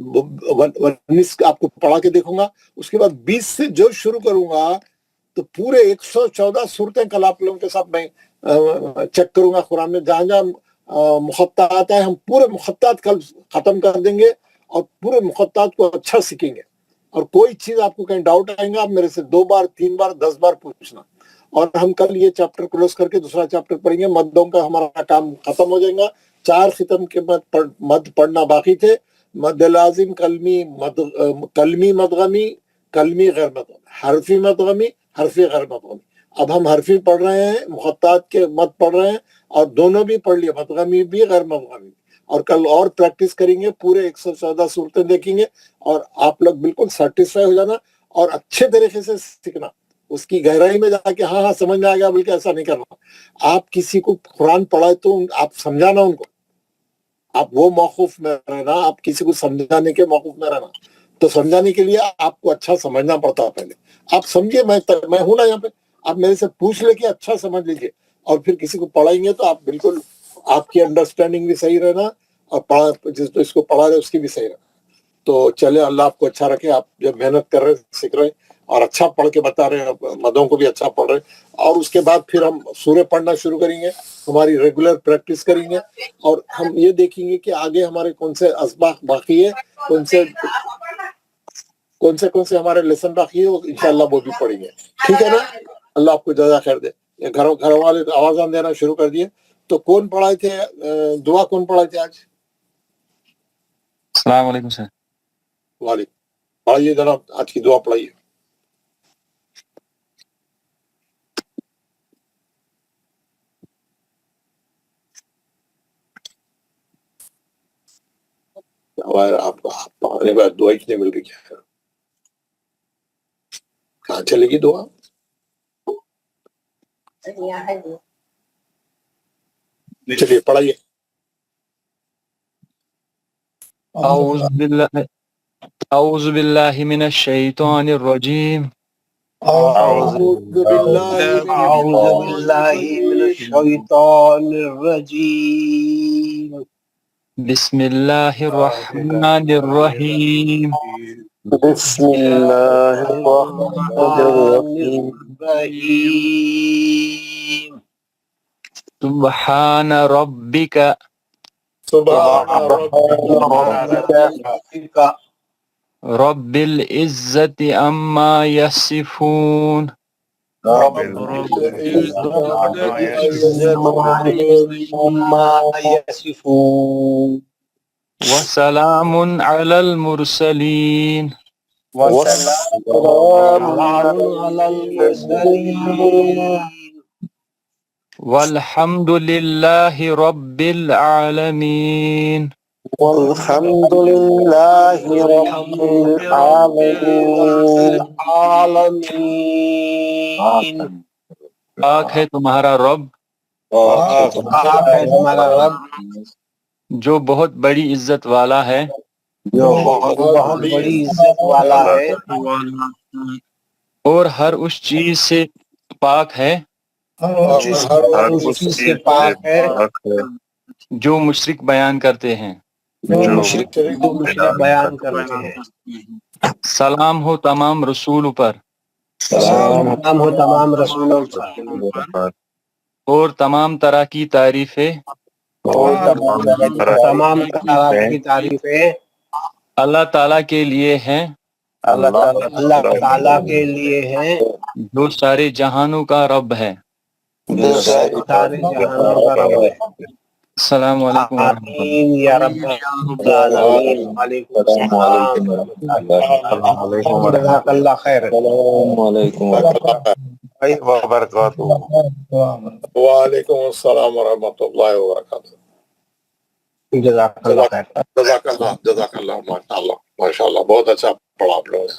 19 آپ کو پڑھا کے دیکھوں گا، اس کے بعد 20 سے جو شروع کروں گا تو پورے 114 صورتیں کل آپ لوگوں کے ساتھ میں چیک کروں گا قرآن میں، جہاں جہاں مخططات ہے ہم پورے مخططات کل ختم کر دیں گے اور پورے مخططات کو اچھا سیکھیں گے. اور کوئی چیز آپ کو کہیں ڈاؤٹ آئیں گا آپ میرے سے 2 بار 3 بار 10 بار پوچھنا. اور ہم کل یہ چیپٹر کلوز کر کے دوسرا چیپٹر پڑھیں گے. مدوں کا ہمارا کام ختم ہو جائے گا. 4 ختم کے مد پڑھنا باقی تھے، مد لازم، کلمی مدغمی، کلمی غیر مدغمی، حرفی مدغمی، حرفی غیر مدغمی. اب ہم حرفی پڑھ رہے ہیں، مخططات کے مد پڑھ رہے ہیں، اور دونوں بھی پڑھ لیے، مدغمی بھی غیر مدغمی بھی. اور کل اور پریکٹس کریں گے، پورے 114 صورتیں دیکھیں گے، اور آپ لوگ بالکل سیٹسفائی ہو جانا اور اچھے طریقے سے سیکھنا. اس کی گہرائی میں جا کے ہاں سمجھ میں آ گیا بلکہ ایسا نہیں کرنا. آپ کسی کو قرآن پڑھائے تو آپ سمجھانا ان کو، آپ وہ موقف میں رہنا، آپ کسی کو سمجھانے کے موقف میں رہنا. تو سمجھانے کے لیے آپ کو اچھا سمجھنا پڑتا ہے. پہلے آپ سمجھیے، میں ہوں نا یہاں پہ، آپ میرے سے پوچھ لے کے اچھا سمجھ لیجیے، اور پھر کسی کو پڑھائیں گے تو آپ بالکل آپ کی انڈرسٹینڈنگ بھی صحیح رہنا، اور جس کو پڑھا رہے اس کی بھی صحیح رہنا. تو چلے، اللہ آپ کو اچھا رکھے. آپ جب محنت کر رہے سیکھ رہے اور اچھا پڑھ کے بتا رہے ہیں، مدوں کو بھی اچھا پڑھ رہے، اور اس کے بعد پھر ہم سورے پڑھنا شروع کریں گے، ہماری ریگولر پریکٹس کریں گے، اور ہم یہ دیکھیں گے کہ آگے ہمارے کون سے اسباق باقی ہے، کون سے ہمارے لیسن باقی ہے، انشاءاللہ وہ بھی پڑھیں گے. ٹھیک ہے نا؟ اللہ آپ کو جزا خیر دے. گھر والے آوازان دینا شروع کر دیے. تو کون پڑھائے تھے دعا، کون پڑھائے تھے آج؟ السلام علیکم سر. وعلیکم. پڑھائیے جناب، آج کی دعا پڑھائیے. آپ پڑھنے بعد دعا ہی نہیں مل گئی، کیا کہاں چلے گی دعا؟ چلیے پڑھائیے. اعوذ باللہ من الشیطان الرجیم. اعوذ باللہ من الشیطان الرجیم. بسم اللہ الرحمن الرحیم. بسم اللہ الرحمن الرحیم. سبحان ربک رب العزت عما یصفون وسلام علی المرسلین والحمد للہ رب العالمین. والحمد للہ رب العالمین. پاک ہے تمہارا رب، پاک ہے تمہارا رب، جو بہت بڑی عزت والا ہے، جو بہت بڑی عزت والا ہے، اور ہر اس چیز سے پاک ہے ہر اس چیز سے پاک ہے جو مشرک بیان کرتے ہیں. جو مشرک بیان کرتے ہیں. سلام ہو تمام رسول پر سلام ہو تمام رسولوں پر، اور تمام طرح کی تعریفیں تمام طرح کی تعریفیں اللہ تعالیٰ کے لیے ہیں، اللہ تعالیٰ کے لیے ہیں، جو سارے جہانوں کا رب ہے. جو سارے جہانوں کا رب ہے. السلام علیکم ورحمۃ اللہ. آمین یا رب العالمین. وعلیکم السلام جزاک اللہ خیر. السلام علیکم وبرکاتہ. وعلیکم السلام ورحمۃ اللہ وبرکاتہ. جزاک اللہ خیر. جزاک اللہ، جزاک اللہ. ماشاء اللہ، ماشاء اللہ، بہت اچھا پڑھا آپ لوگوں نے.